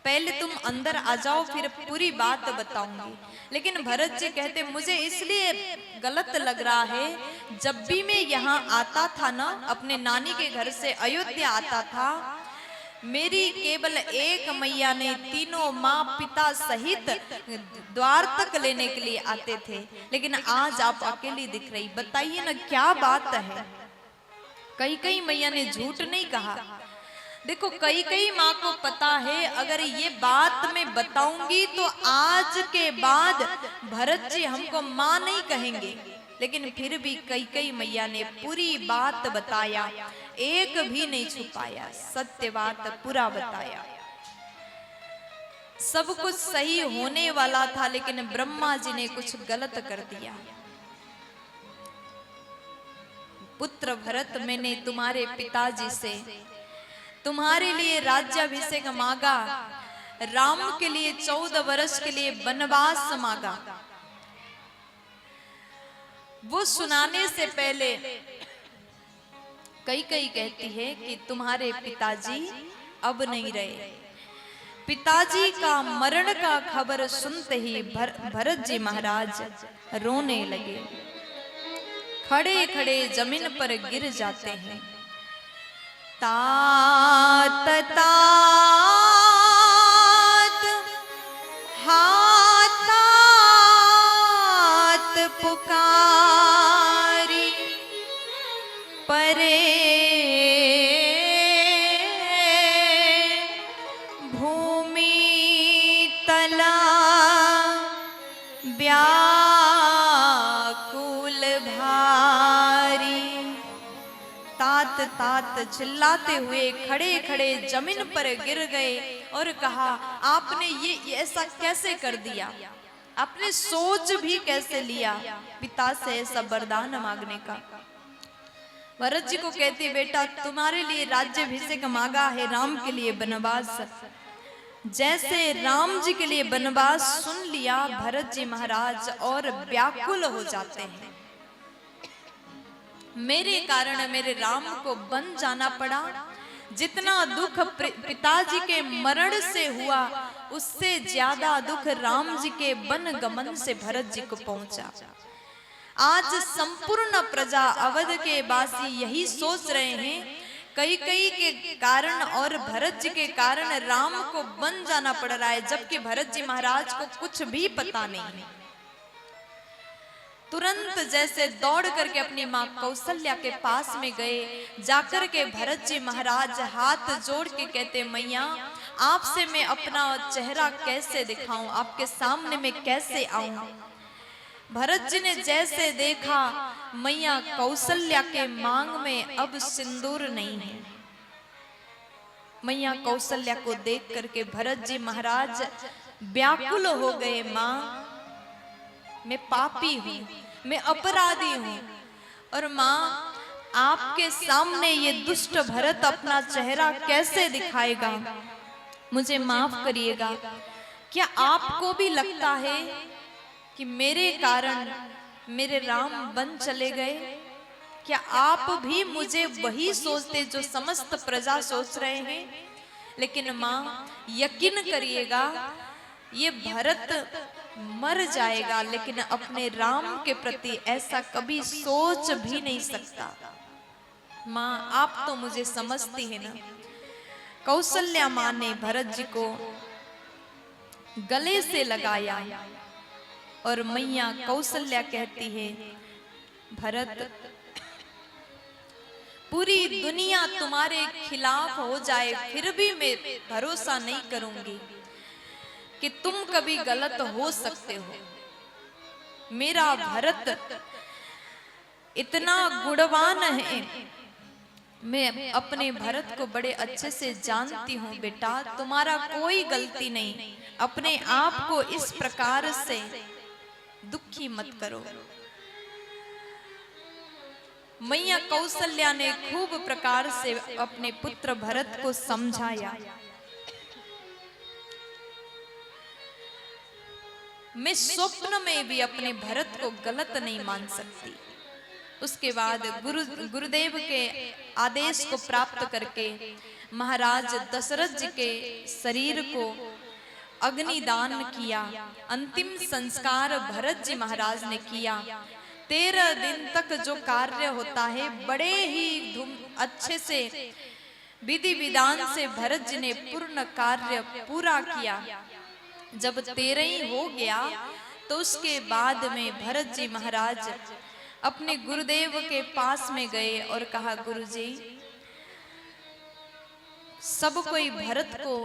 पहले तुम अंदर आ जाओ फिर पूरी बात बताऊंगी। लेकिन भरत जी कहते मुझे इसलिए गलत लग रहा है, जब भी मैं यहाँ आता था ना, अपने नानी के घर से अयोध्या आता था, मेरी केवल एक मैया ने तीनों माँ पिता सहित द्वार तक लेने के लिए आते थे, लेकिन आज आप अकेली दिख रही, बताइए ना क्या बात है। कई मैया ने झूठ नहीं कहा। देखो, कई माँ को पता है अगर ये बात मैं बताऊंगी तो आज के बाद भरत जी हमको माँ नहीं कहेंगे, लेकिन फिर भी कई मैया ने पूरी बात बताया, एक भी नहीं छुपाया, सत्य बात पूरा बताया। सब कुछ सही होने वाला था, लेकिन ब्रह्मा जी ने कुछ गलत कर दिया। पुत्र भरत, मैंने तुम्हारे पिताजी से तुम्हारे लिए राज्याभिषेक मांगा, राम के लिए 14 वर्ष के लिए वनवास मांगा। वो सुनाने से पहले कई कहती है कि तुम्हारे पिताजी अब नहीं रहे। पिताजी का मरण का खबर सुनते ही भरत जी महाराज रोने लगे, खड़े खड़े जमीन पर गिर जाते हैं। तात तात हाथ पुकारी परे भूमि तला व्याकुल भारी। तात तात चिल्लाते हुए खड़े खड़े जमीन पर गिर गए और कहा, आपने ये ऐसा कैसे कर दिया? आपने सोच भी कैसे लिया पिता से ऐसा वरदान मांगने का? भरत जी को कहती, बेटा तुम्हारे लिए राज्याभिषेक मांगा है, राम के लिए वनवास। जैसे राम जी के लिए वनवास सुन लिया भरत जी महाराज और व्याकुल हो जाते हैं। मेरे कारण मेरे राम को वन जाना पड़ा। जितना दुख पिताजी के मरण से हुआ, उससे ज्यादा दुख राम जी के वन गमन से भरत जी को पहुंचा। आज संपूर्ण प्रजा अवध के वासी यही सोच रहे हैं, कई के कारण और भरत जी के कारण राम को वन जाना पड़ रहा है, जबकि भरत जी महाराज को कुछ भी पता नहीं है। तुरंत जैसे दौड़ करके अपनी माँ कौशल्या के पास में गए, जाकर के भरत जी महाराज हाथ जोड़ के कहते, मैया आपसे मैं अपना चेहरा कैसे दिखाऊं, आपके सामने मैं कैसे आऊं? भरत जी ने जैसे देखा मैया कौशल्या के मांग में अब सिंदूर नहीं है। मैया कौशल्या को देख करके भरत जी महाराज व्याकुल हो गए, मां मैं पापी हूं, मैं अपराधी हूं। और मां, आपके सामने ये दुष्ट भरत अपना चेहरा कैसे दिखाएगा? मुझे माफ करिएगा। क्या आपको भी लगता है कि मेरे कारण मेरे राम वन चले गए? क्या आप भी मुझे वही सोचते जो समस्त प्रजा सोच रहे हैं? लेकिन मां, यकीन करिएगा, ये भरत मर जाएगा लेकिन अपने राम के प्रति ऐसा कभी सोच भी नहीं सकता। मां, आप तो मुझे समझती है ना। कौशल्या मां ने भरत जी को गले से लगाया और मैया कौशल्या कहती है, भरत, पूरी दुनिया तुम्हारे खिलाफ हो जाए फिर भी मैं भरोसा नहीं करूंगी कि तुम कभी गलत हो सकते हो। मेरा भरत इतना गुणवान है, मैं अपने भरत को बड़े अच्छे से जानती हूँ। बेटा, तुम्हारा कोई गलती नहीं, अपने आप को इस प्रकार से दुखी मत करो। मैया कौशल्या ने खूब प्रकार से अपने पुत्र भरत को समझाया। मैं स्वप्न में भी अपने भरत को गलत नहीं मान सकती। उसके बाद गुरुदेव के आदेश को प्राप्त करके महाराज दशरथ जी के शरीर को अग्निदान किया। अंतिम संस्कार भरत जी महाराज ने किया। 13 दिन तक जो कार्य होता है बड़े ही अच्छे से विधि विधान से भरत जी ने पूर्ण कार्य पूरा किया। जब 13 ही हो गया तो उसके बाद में भरत जी महाराज अपने गुरुदेव के पास में गए और कहा, गुरुजी, सब कोई भरत को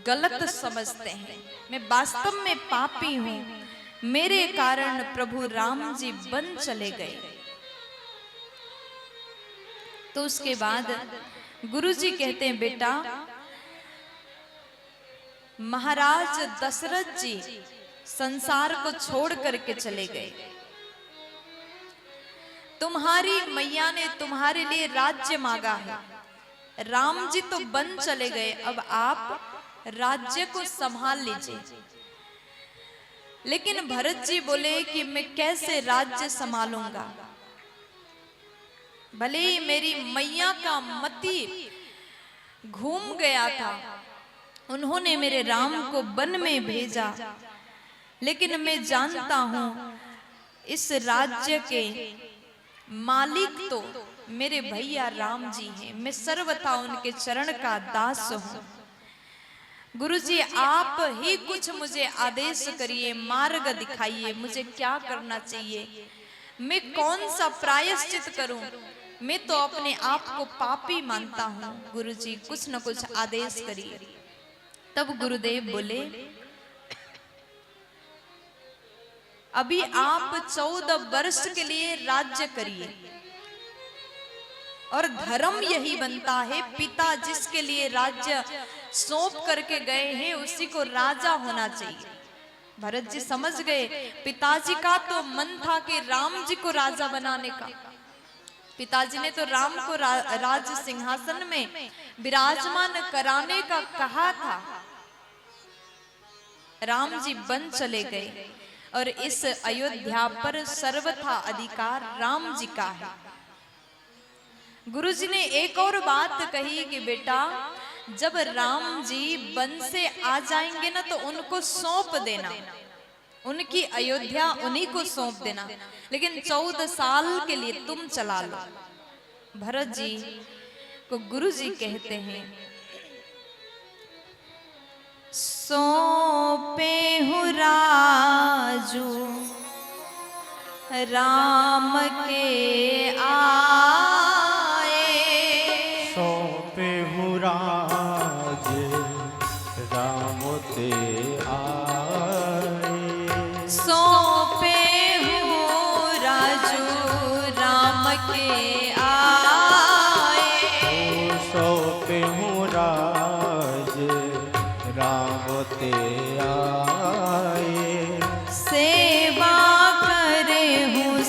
गलत समझते हैं, मैं वास्तव में पापी हूं, मेरे कारण प्रभु राम जी वन चले गए। तो उसके बाद गुरुजी कहते हैं, बेटा, महाराज दशरथ जी संसार को छोड़ करके चले गए। तुम्हारी मैया ने तुम्हारे लिए राज्य मांगा है, राम जी तो वन चले गए, अब आप राज्य को संभाल लीजिए। लेकिन भरत जी बोले कि मैं कैसे राज्य संभालूंगा? भले ही मेरी मैया का मति घूम गया था, उन्होंने मेरे राम को वन में भेजा, लेकिन मैं जानता हूं इस राज्य के मालिक तो मेरे भैया राम जी हैं, मैं सर्वथा उनके चरण का दास हूं। गुरुजी, आप ही कुछ मुझे आदेश करिए, मार्ग दिखाइए, मुझे क्या करना चाहिए, मैं कौन सा प्रायश्चित करूं? मैं तो अपने आप को पापी मानता हूं। गुरुजी, कुछ न कुछ आदेश करिए। तब गुरुदेव बोले, अभी आप 14 वर्ष के लिए राज्य करिए और धर्म यही बनता है, पिता जिसके लिए राज्य सौंप करके गए हैं उसी को राजा होना चाहिए। भरत जी समझ गए, पिताजी का तो मन था कि राम जी को राजा बनाने का। पिताजी ने तो राम को राज सिंहासन में विराजमान कराने का कहा था। राम जी वन चले गए और इस अयोध्या पर सर्वथा अधिकार राम जी का है। गुरुजी ने एक और बात कही कि बेटा, जब राम जी वन से आ जाएंगे ना तो उनको सौंप देना, उनकी अयोध्या उन्हीं को सौंप देना, लेकिन 14 साल के लिए तुम चला लो। भरत जी को गुरुजी कहते हैं, सौंपे हूँ राजू राम के आए, सौंपे हूँ राज राम ते आए, सौंपे हूँ राजू राम के आए, सौंपे हूँ राज राम ते आए, सेवा करे हूँ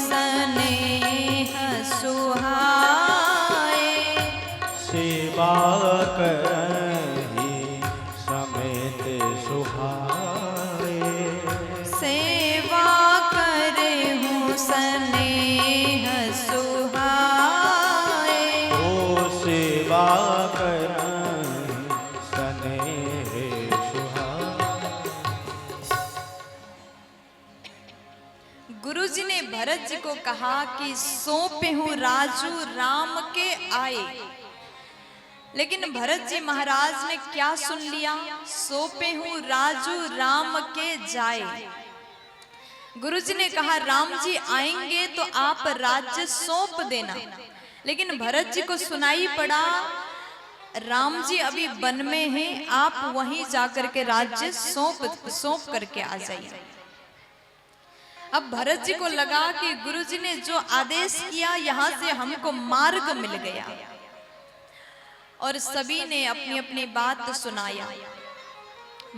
सेवा करहीं सनेह सुहाग। गुरुजी ने भरत जी को कहा कि सौंपे हूं राजू राम के आए, लेकिन भरत जी महाराज ने क्या सुन लिया? सौंपे हूं राजू राम के जाए। गुरुजी ने कहा राम जी आएंगे तो आप राज्य सौंप देना, लेकिन भरत जी को सुनाई पड़ा राम जी अभी वन में हैं, आप वहीं जाकर के राज्य सौंप करके आ जाइए। अब भरत जी को लगा कि गुरुजी ने जो आदेश किया यहाँ से हमको मार्ग मिल गया, और सभी ने अपनी अपनी बात सुनाया।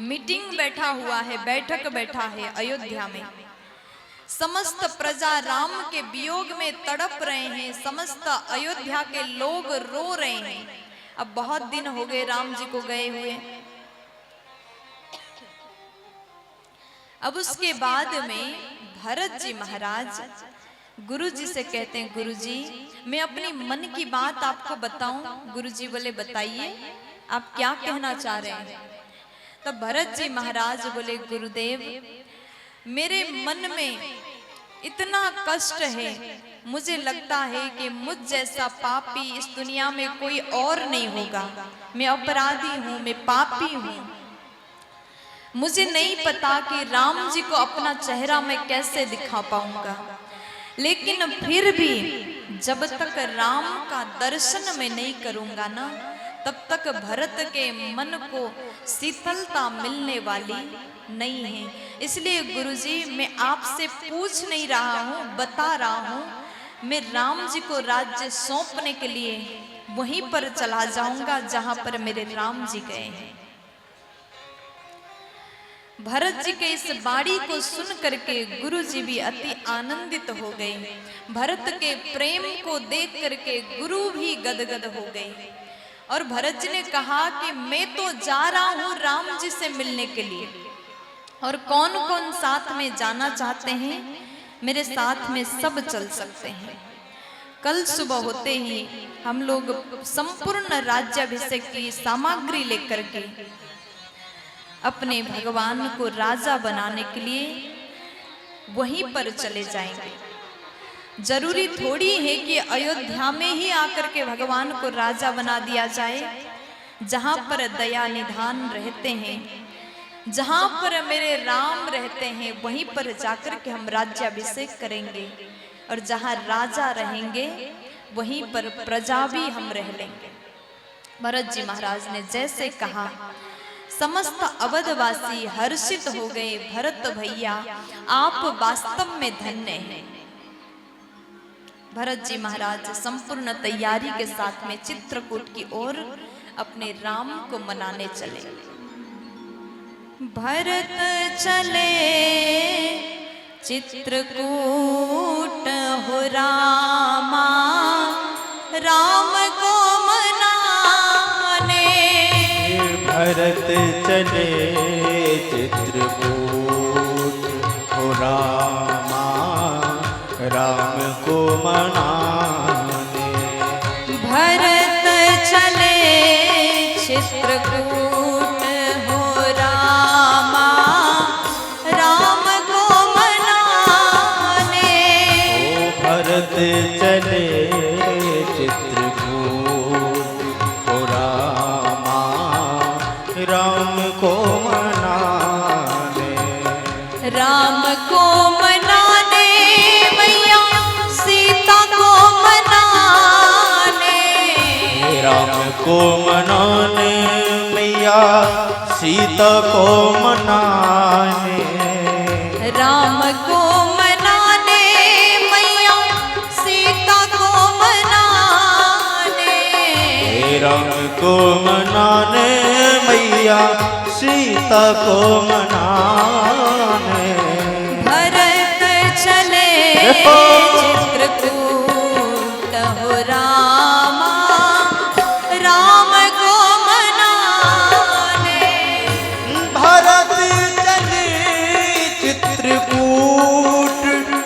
मीटिंग बैठा हुआ है, बैठक बैठा है अयोध्या में। समस्त प्रजा राम के वियोग में तड़प रहे हैं, समस्त अयोध्या के लोग रो रहे हैं। अब बहुत दिन हो गए राम जी को गए हुए। अब उसके बाद में भरत जी महाराज गुरु जी से कहते हैं, गुरु जी मैं अपनी मन की बात आपको बताऊं। गुरु जी बोले बताइए, आप क्या कहना चाह रहे हैं? तब भरत जी महाराज बोले, गुरुदेव मेरे मन में इतना कष्ट है, मुझे लगता है कि मुझ जैसा पापी इस दुनिया में कोई और नहीं होगा। मैं अपराधी हूं, मैं पापी हूं। मुझे नहीं पता कि राम जी को अपना चेहरा मैं कैसे दिखा पाऊंगा, लेकिन फिर भी जब तक राम का दर्शन मैं नहीं करूंगा ना, तब तक भरत के मन को शीतलता मिलने वाली नहीं है। इसलिए गुरुजी मैं आपसे पूछ नहीं रहा हूँ, बता रहा हूँ। मैं राम जी को राज्य सौंपने के लिए वहीं पर चला जाऊंगा जहां पर मेरे राम जी गए हैं। भरत जी के इस बाणी को सुन करके गुरु जी भी अति आनंदित हो गए। भरत के प्रेम को देख करके गुरु भी गदगद हो गए। और भरत जी ने कहा कि मैं तो जा रहा हूं राम जी से मिलने के लिए, और कौन कौन साथ में जाना चाहते हैं? मेरे साथ में सब चल सकते हैं। कल सुबह होते ही हम लोग संपूर्ण राज्याभिषेक की सामग्री लेकर के अपने भगवान को राजा बनाने के लिए वहीं पर चले जाएंगे। जरूरी थोड़ी है कि अयोध्या में ही आकर के भगवान को राजा बना दिया जाए। जहां पर दया निधान रहते हैं, जहां पर मेरे राम रहते हैं, वहीं पर जाकर के हम राज्याभिषेक करेंगे। और जहां राजा रहेंगे वहीं पर प्रजा भी हम रह लेंगे। भरत जी महाराज ने जैसे कहा, समस्त अवधवासी हर्षित हो गए। भरत भैया आप वास्तव में धन्य हैं। भरत जी महाराज संपूर्ण तैयारी के साथ में चित्रकूट की ओर अपने राम को मनाने चले। भरत चले चित्रकूट हो रामा, राम को मनाने। भरत चले चित्रकूट हो रामा, राम को मनाने। भरत चले चित्रकूट हो रामा, राम को मनाने। ओ भरत चले चित्रकूट हो रामा, राम को मनाने। राम को मनाने मैया सीता को मनाने। राम को मनाने मैया सीता को मनाने। राम को मनाने मैया सीता को मनाने। राम को मनाने मैया सीता को मनाने। भरत चले चित्रकूट हो रामा, राम को मनाने। भरत चले चित्रकूट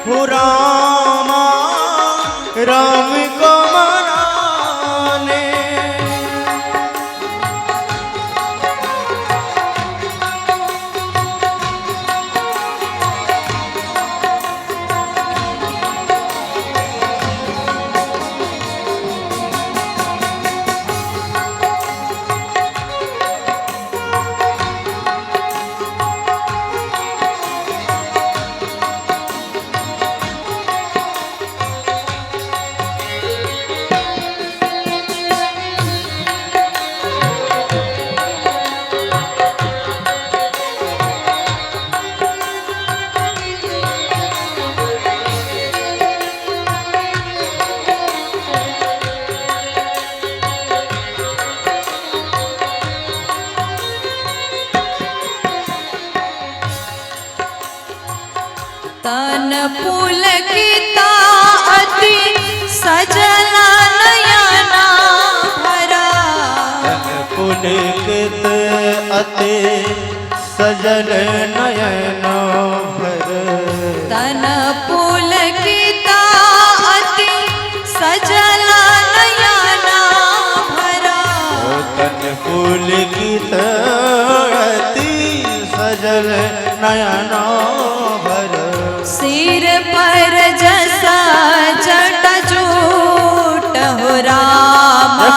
हो रामा, राम को मनाने। पुलकिता अति सजल नयना भरा। पुलकित अति सजल नयन भर। तन पुलकिता अति सजल नयना भरा। तन पुलकित अति सजल नयन भर। सिर पर जसा जटा जूट हो रामा,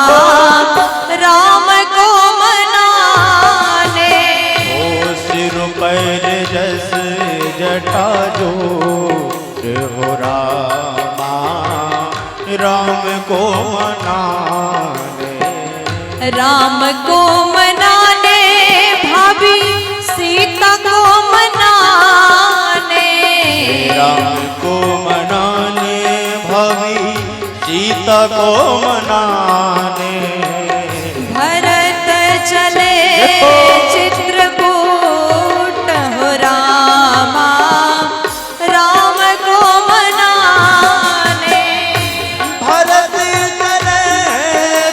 राम को मनाने। ओ सिर पर जस जटा जूट हो रामा, राम को मनाने। राम को मनाने भाभी सीता को मनाने। राम को मनाने भाभी सीता को मनाने। भरत चले चित्रकूट हो रामा, राम को मनाने। भरत चले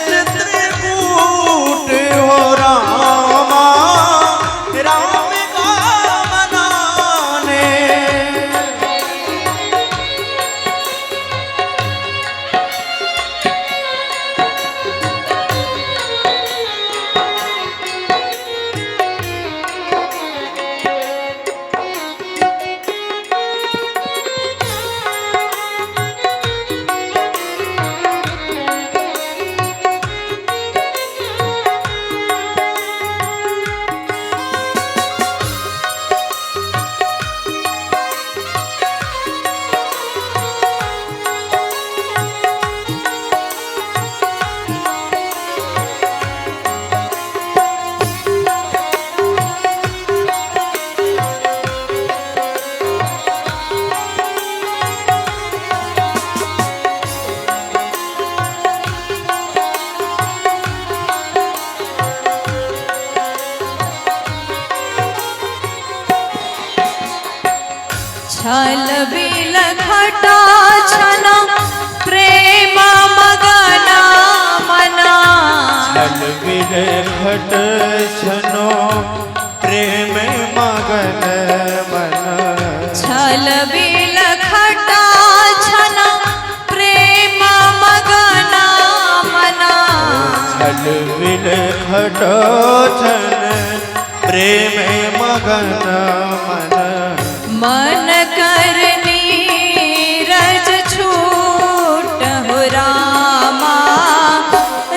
चित्रकूट हो रामा, राम को मनाने। छल बिल खटा छना प्रेम मगना मना। छल बिल खट छनो प्रेम मगन मन। छल बिल खटा छना प्रेम मगना मना। छल बिल खट छन प्रेम मगन मन। मन कर नीरज छूट हो रामा,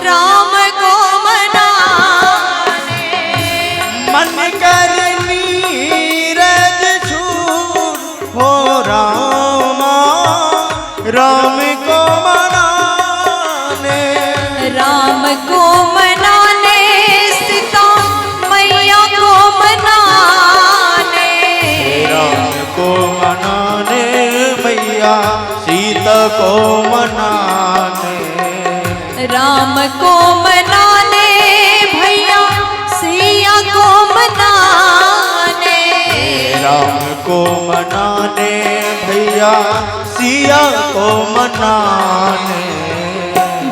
राम को मनाने। मन कर नीरज छूट हो रामा, राम को मनाने। राम को मनाने सीता मैया को मनाने। राम को मनाने मैया सीता को मनाने। राम को मनाने भैया सिया को मनाने। राम को मनाने भैया सिया को मनाने।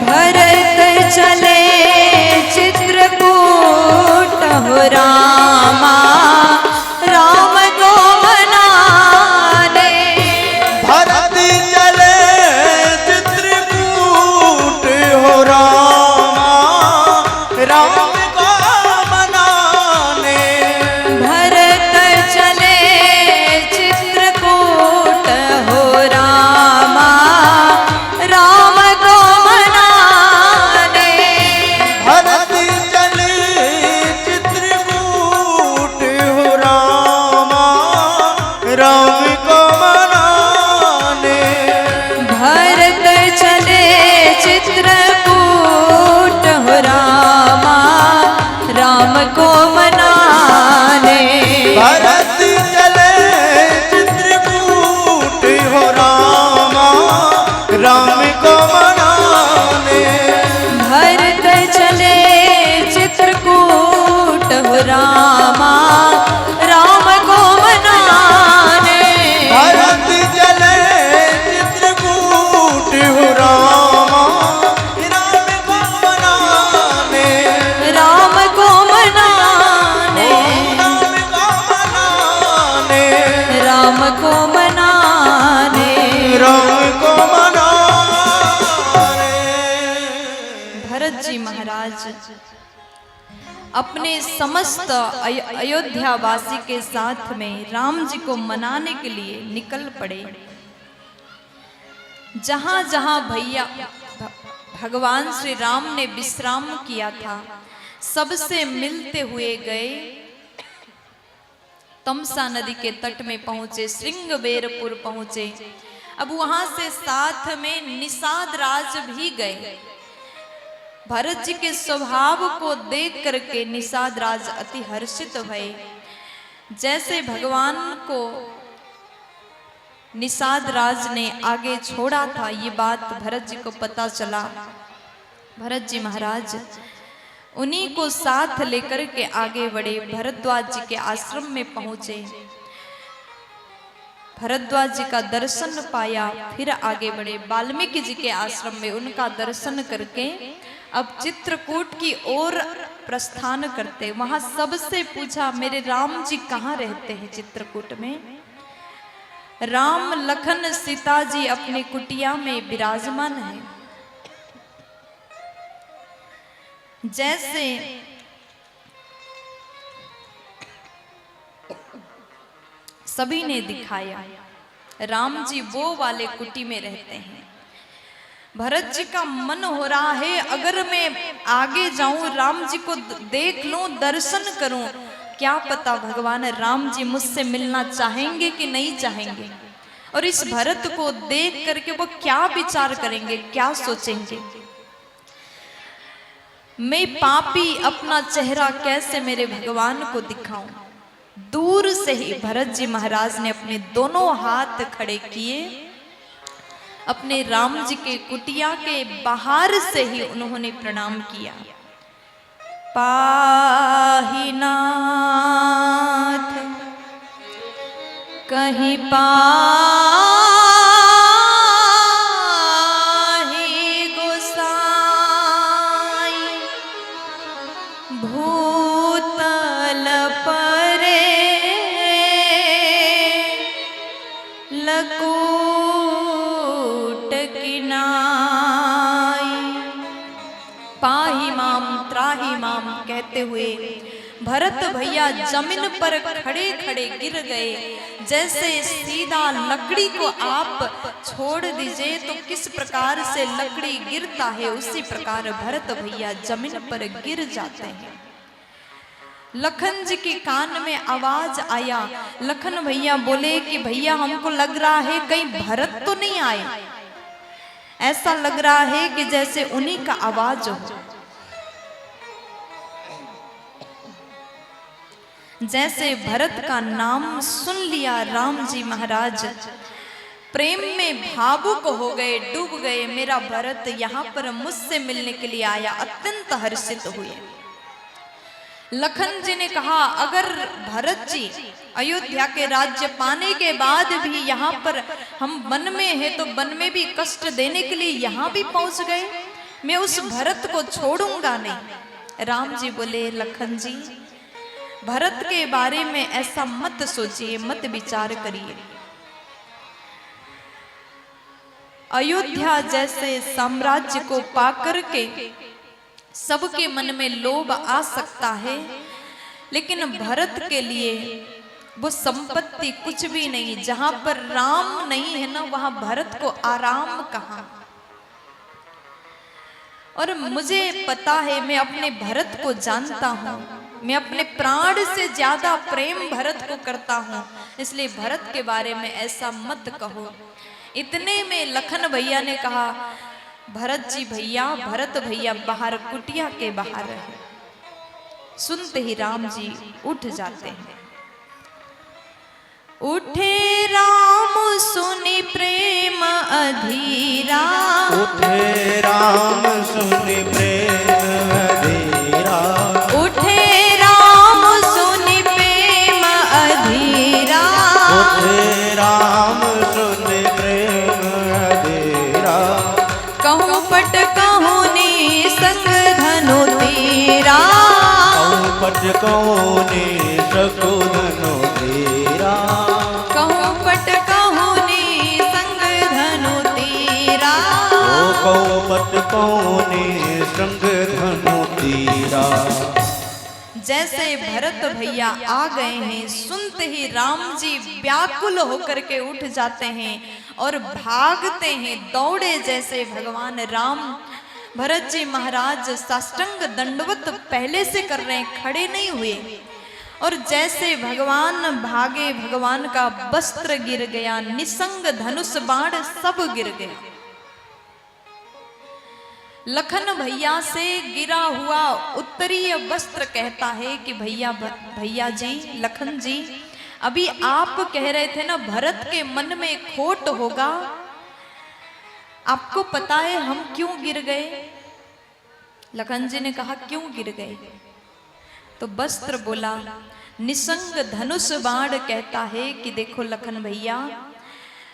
भरत चले चित्रकूट हो रामा, राम को मनाने। भरत चले चित्रकूट हो रामा, राम को मनाने। भरत चले चित्रकूट हो रामा, राम को मनाने। भरत चले चित्रकूट हो रामा, राम को मनाने। भरत चले चित्रकूट हो रामा, राम को मनाने। भरत चले चित्रकूट हो रामा, राम को मनाने। भरत चले चित्रकूट हो रामा, राम को मनाने। भरत चले भरत जी महाराज अपने समस्त अयोध्यावासी के साथ में राम जी को मनाने के लिए निकल पड़े। जहां जहां भैया भगवान श्री राम ने विश्राम किया था, सबसे मिलते हुए गए। तमसा नदी के तट में पहुंचे, श्रृंगबेरपुर पहुंचे। अब वहां से साथ में निषाद राज भी गए। भरत जी के स्वभाव को देख करके निषाद राज अति हर्षित भये। जैसे भगवान को निषाद राज ने आगे छोड़ा था, ये बात भरत जी को पता चला। भरत जी महाराज उन्हीं को साथ लेकर के आगे बढ़े, भरद्वाज जी के आश्रम में पहुंचे। भरद्वाज जी का दर्शन पाया, फिर आगे बढ़े वाल्मीकि जी के आश्रम में, उनका दर्शन करके अब चित्रकूट की ओर प्रस्थान करते। वहां सबसे पूछा, मेरे राम जी कहाँ रहते हैं चित्रकूट में? राम लखन सीता जी अपनी कुटिया में विराजमान है। जैसे सभी ने दिखाया, राम जी वो वाले कुटी में रहते हैं। भरत जी का मन हो रहा है, अगर मैं आगे जाऊं, राम जी को देख लूं, दर्शन करूं, क्या पता भगवान राम जी मुझसे मिलना चाहेंगे कि नहीं चाहेंगे, और इस भरत को देख करके वो क्या विचार करेंगे, क्या सोचेंगे। मैं पापी अपना चेहरा कैसे मेरे भगवान को दिखाऊं। दूर से ही भरत जी महाराज ने अपने दोनों हाथ खड़े किए, अपने राम जी के कुटिया के बाहर से ही उन्होंने प्रणाम किया। पाहि नाथ कहीं पाहि गोसाई, भूतल परे लकूट किनाई। पाहि माम त्राहि माम कहते हुए भरत भैया जमीन पर खड़े खड़े गिर गए। जैसे सीधा लकड़ी को आप छोड़ दीजिए तो किस प्रकार से लकड़ी गिरता है, उसी प्रकार भरत भैया जमीन पर गिर जाते हैं। लखन जी के कान में आवाज आया। लखन भैया बोले कि भैया हमको लग रहा है कहीं भरत तो नहीं आए, ऐसा लग रहा है कि जैसे उन्हीं का आवाज हो। जैसे भरत का नाम सुन लिया, राम जी महाराज प्रेम में भावुक हो गए, डूब गए। मेरा भरत यहाँ पर मुझसे मिलने के लिए आया, अत्यंत हर्षित हुए। लखन जी ने कहा, अगर भरत जी अयोध्या के राज्य पाने के बाद भी यहाँ पर हम वन में हैं तो वन में भी कष्ट देने के लिए यहाँ भी पहुंच गए, मैं उस भरत को छोड़ूंगा नहीं। राम जी बोले, लखन जी भरत के बारे में ऐसा मत सोचिए, मत विचार करिए। अयोध्या जैसे साम्राज्य को पाकर के सबके मन में लोभ आ सकता है, लेकिन भरत के लिए वो संपत्ति कुछ भी नहीं। जहां पर राम नहीं है ना, वहां भरत को आराम कहां। और मुझे पता है, मैं अपने भरत को जानता हूं, मैं अपने प्राण से ज्यादा प्रेम भरत को करता हूं, इसलिए भरत के बारे में ऐसा मत कहो। इतने में लखन भैया ने कहा, भरत जी भैया, भरत भैया बाहर कुटिया के बाहर है। सुनते ही राम जी उठ जाते हैं। उठे राम सुनि प्रेम अधीरा, उठे राम सुनि प्रेम अधीरा, उठे राम सुनि प्रेम अधीरा, उठे राम सुनि प्रेम अधीरा। कहूँ पट कहूँ नी संग धनु तीरा, कहूँ पट कहूँ नी सकु धनु तीरा, कहूँ पट कहूँ नी संग धनु तीरा। कहूँ पट कहूँ नी संग धनु तीरा। जैसे भरत भैया आ गए हैं, सुनते ही राम जी व्याकुल होकर के उठ जाते हैं और भागते हैं, दौड़े जैसे भगवान राम। भरत जी महाराज साष्टांग दंडवत पहले से कर रहे हैं, खड़े नहीं हुए। और जैसे भगवान भागे, भगवान का वस्त्र गिर गया, निसंग धनुष बाण सब गिर गया। लखन भैया से गिरा हुआ उत्तरीय वस्त्र कहता है कि भैया जी, लखन जी, अभी आप कह रहे थे ना भरत के मन में खोट होगा, आपको पता है हम क्यों गिर गए? लखन जी ने कहा क्यों गिर गए? तो वस्त्र बोला, निसंग धनुष बाण कहता है कि देखो लखन भैया,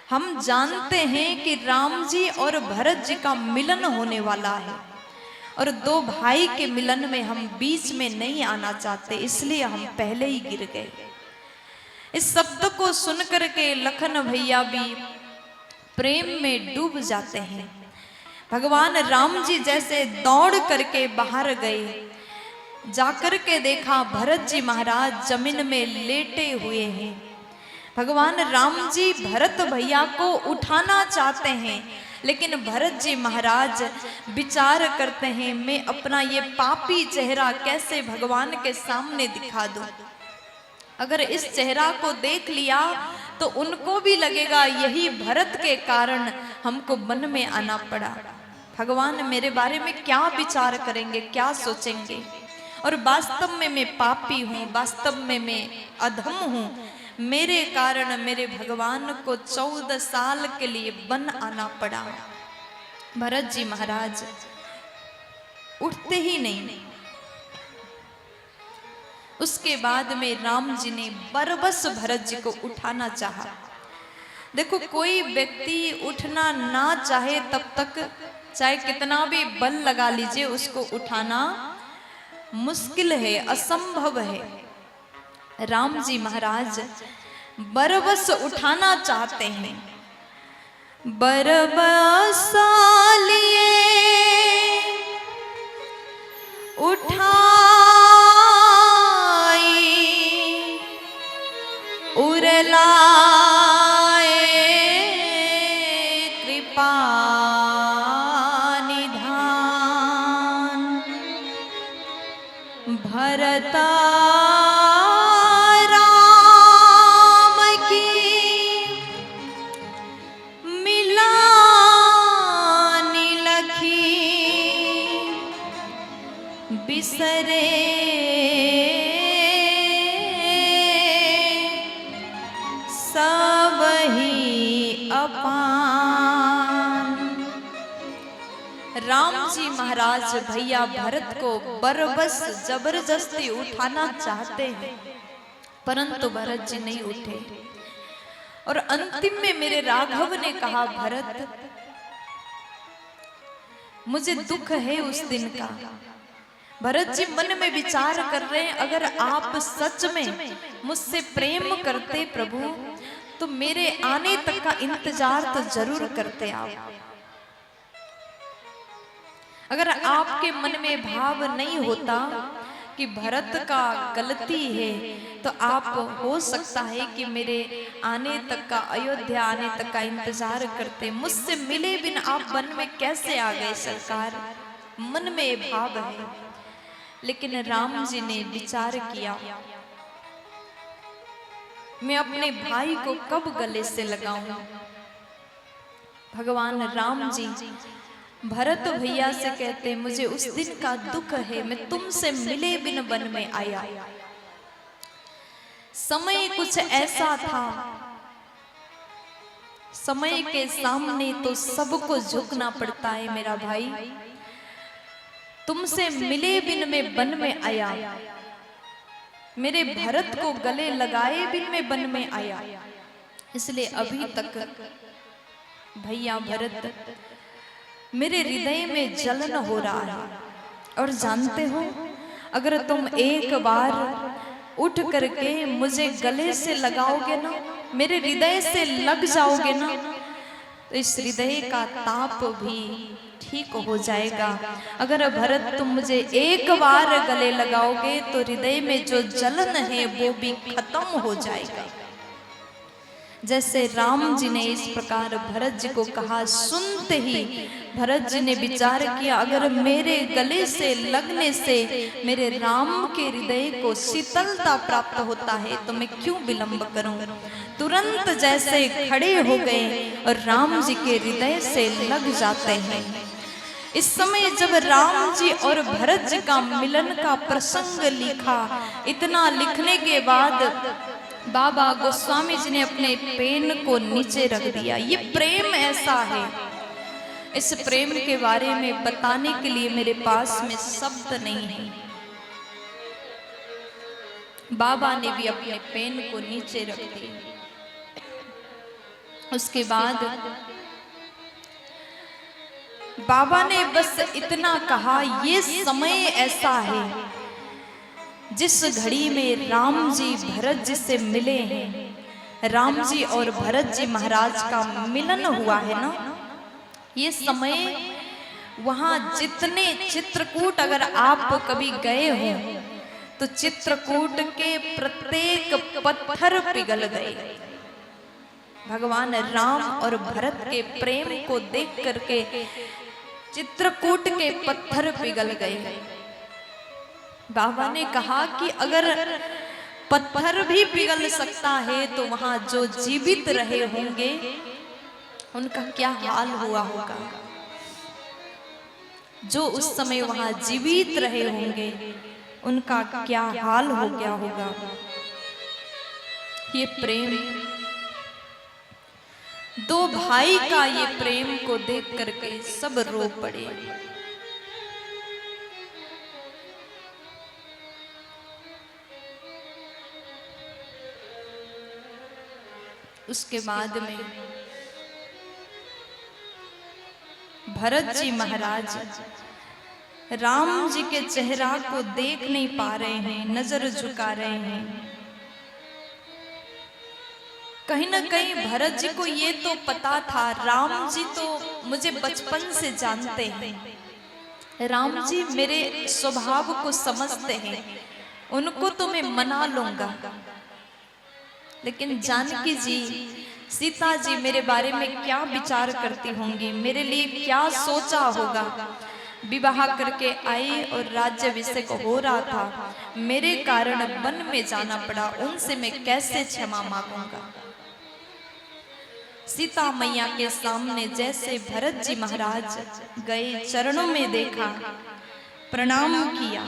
हम जानते हैं कि राम जी और भरत जी का मिलन होने वाला है और दो भाई के मिलन में हम बीच में नहीं आना चाहते, इसलिए हम पहले ही गिर गए। इस शब्द को सुनकर के लखन भैया भी प्रेम में डूब जाते हैं। भगवान राम जी जैसे दौड़ करके बाहर गए, जाकर के देखा भरत जी महाराज जमीन में लेटे हुए हैं। भगवान राम जी भरत भैया को उठाना चाहते हैं, लेकिन भरत जी महाराज विचार करते हैं, मैं अपना ये पापी चेहरा कैसे भगवान के सामने दिखा दूं? अगर इस चेहरा को देख लिया तो उनको भी लगेगा यही भरत के कारण हमको वन में आना पड़ा। भगवान मेरे बारे में क्या विचार करेंगे, क्या सोचेंगे? और वास्तव में मैं पापी हूँ, वास्तव में मैं अधम हूँ, मेरे कारण मेरे भगवान को 14 साल के लिए वन आना पड़ा। भरत जी महाराज उठते ही नहीं। उसके बाद में राम जी ने बरबस भरत जी को उठाना चाहा। देखो, कोई व्यक्ति उठना ना चाहे तब तक चाहे कितना भी बल लगा लीजिए, उसको उठाना मुश्किल है, असंभव है। राम जी महाराज बरबस उठाना चाहते हैं। बरबस लिए उठाई उरलाए कृपा निधान भरता बिसरे सबही अपान। राम जी महाराज भैया भरत को बरबस जबरदस्ती उठाना चाहते हैं, परंतु भरत जी नहीं उठे। और अंतिम में मेरे राघव ने कहा, भरत मुझे दुख है उस दिन का। भरत जी मन में विचार कर रहे हैं, अगर आप सच में मुझसे प्रेम करते प्रभु, तो मेरे आने तक का इंतजार तो जरूर करते आप। अगर आपके मन में भाव नहीं होता कि भरत का गलती है, तो आप हो सकता है कि मेरे आने तक का, अयोध्या आने तक का इंतजार करते। मुझसे मिले बिन आप वन में कैसे आ गए सरकार? मन में भाव है। लेकिन राम जी ने विचार किया, मैं अपने भाई को कब गले से लगाऊं? भगवान राम जी भरत भैया से कहते, मुझे उस दिन का दुख है, मैं तुमसे मिले बिन वन में आया। समय कुछ ऐसा था, समय के सामने तो सबको झुकना पड़ता है मेरा भाई। तुमसे मिले बिन में वन में आया, मेरे भरत को गले लगाए बिन में वन में आया। इसलिए अभी तक भैया भरत मेरे हृदय में जलन हो रहा है। और जानते हो, अगर तुम एक बार उठ करके मुझे गले से लगाओगे ना, मेरे हृदय से लग जाओगे ना, तो इस हृदय का ताप भी ठीक हो जाएगा। अगर भरत तुम मुझे एक बार गले लगाओगे तो हृदय में जो जलन है वो भी खत्म हो जाएगा। जैसे राम जी ने इस प्रकार भरत जी को कहा, सुनते ही भरत जी ने विचार किया, अगर मेरे गले से लगने से मेरे राम के हृदय को शीतलता प्राप्त होता है तो मैं क्यों विलंब करूं। तुरंत जैसे खड़े हो गए और राम जी के हृदय से लग जाते हैं। इस समय जब राम जी और भरत जी का मिलन का प्रसंग लिखा, इतना लिखने के बाद बाबा गोस्वामी जी ने अपने पेन को नीचे रख दिया। ये प्रेम ऐसा है, इस प्रेम के बारे में बताने के लिए मेरे पास में शब्द नहीं है। बाबा ने भी अपने पेन को नीचे रख दिया। उसके बाद बाबा ने बस इतना कहा, ये समय ऐसा है जिस घड़ी में राम जी भरत जी से मिले हैं, राम जी और भरत जी महाराज का मिलन हुआ है ना, ये समय वहां जितने चित्रकूट अगर आप कभी गए हो तो चित्रकूट के प्रत्येक पत्थर पिघल गए। भगवान राम और भरत के प्रेम को देख करके चित्रकूट के पत्थर पिघल गए। बाबा ने कहा कि अगर पत्थर भी पिघल सकता है तो वहां जो जीवित रहे होंगे उनका क्या हाल हुआ होगा। जो उस समय वहां जीवित रहे होंगे उनका क्या हाल हो गया होगा। ये प्रेम, दो भाई का ये प्रेम को देख करके सब रो पड़े। उसके बाद में भरत जी महाराज राम जी के चेहरा को देख नहीं पा रहे हैं, नजर झुका रहे हैं। कहीं ना कहीं भरत जी को ये तो पता था, राम जी तो मुझे बचपन से जानते हैं, राम जी मेरे स्वभाव को समझते हैं, उनको तो मैं मना लूंगा। लेकिन जानकी जी, सीता जी मेरे बारे में क्या विचार करती होंगी, मेरे लिए क्या सोचा होगा। विवाह करके आई और राज्याभिषेक हो रहा था, मेरे कारण वन में जाना पड़ा, उनसे मैं कैसे क्षमा मांगूंगा। सीता मैया के सामने जैसे भरत जी महाराज गए, चरणों में देखा, प्रणाम किया,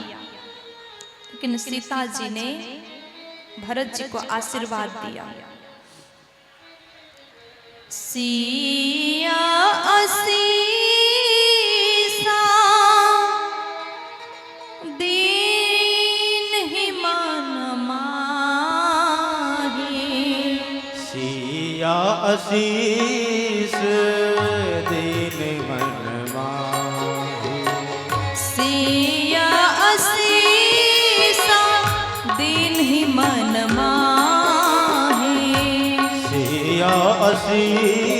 लेकिन सीता जी ने भरत जी को आशीर्वाद दिया। सिया असीसा दीन ही मन माही, सिया आशीष दीन मन माही, सिया असीसा दीन ही मन माही, सिया आशीष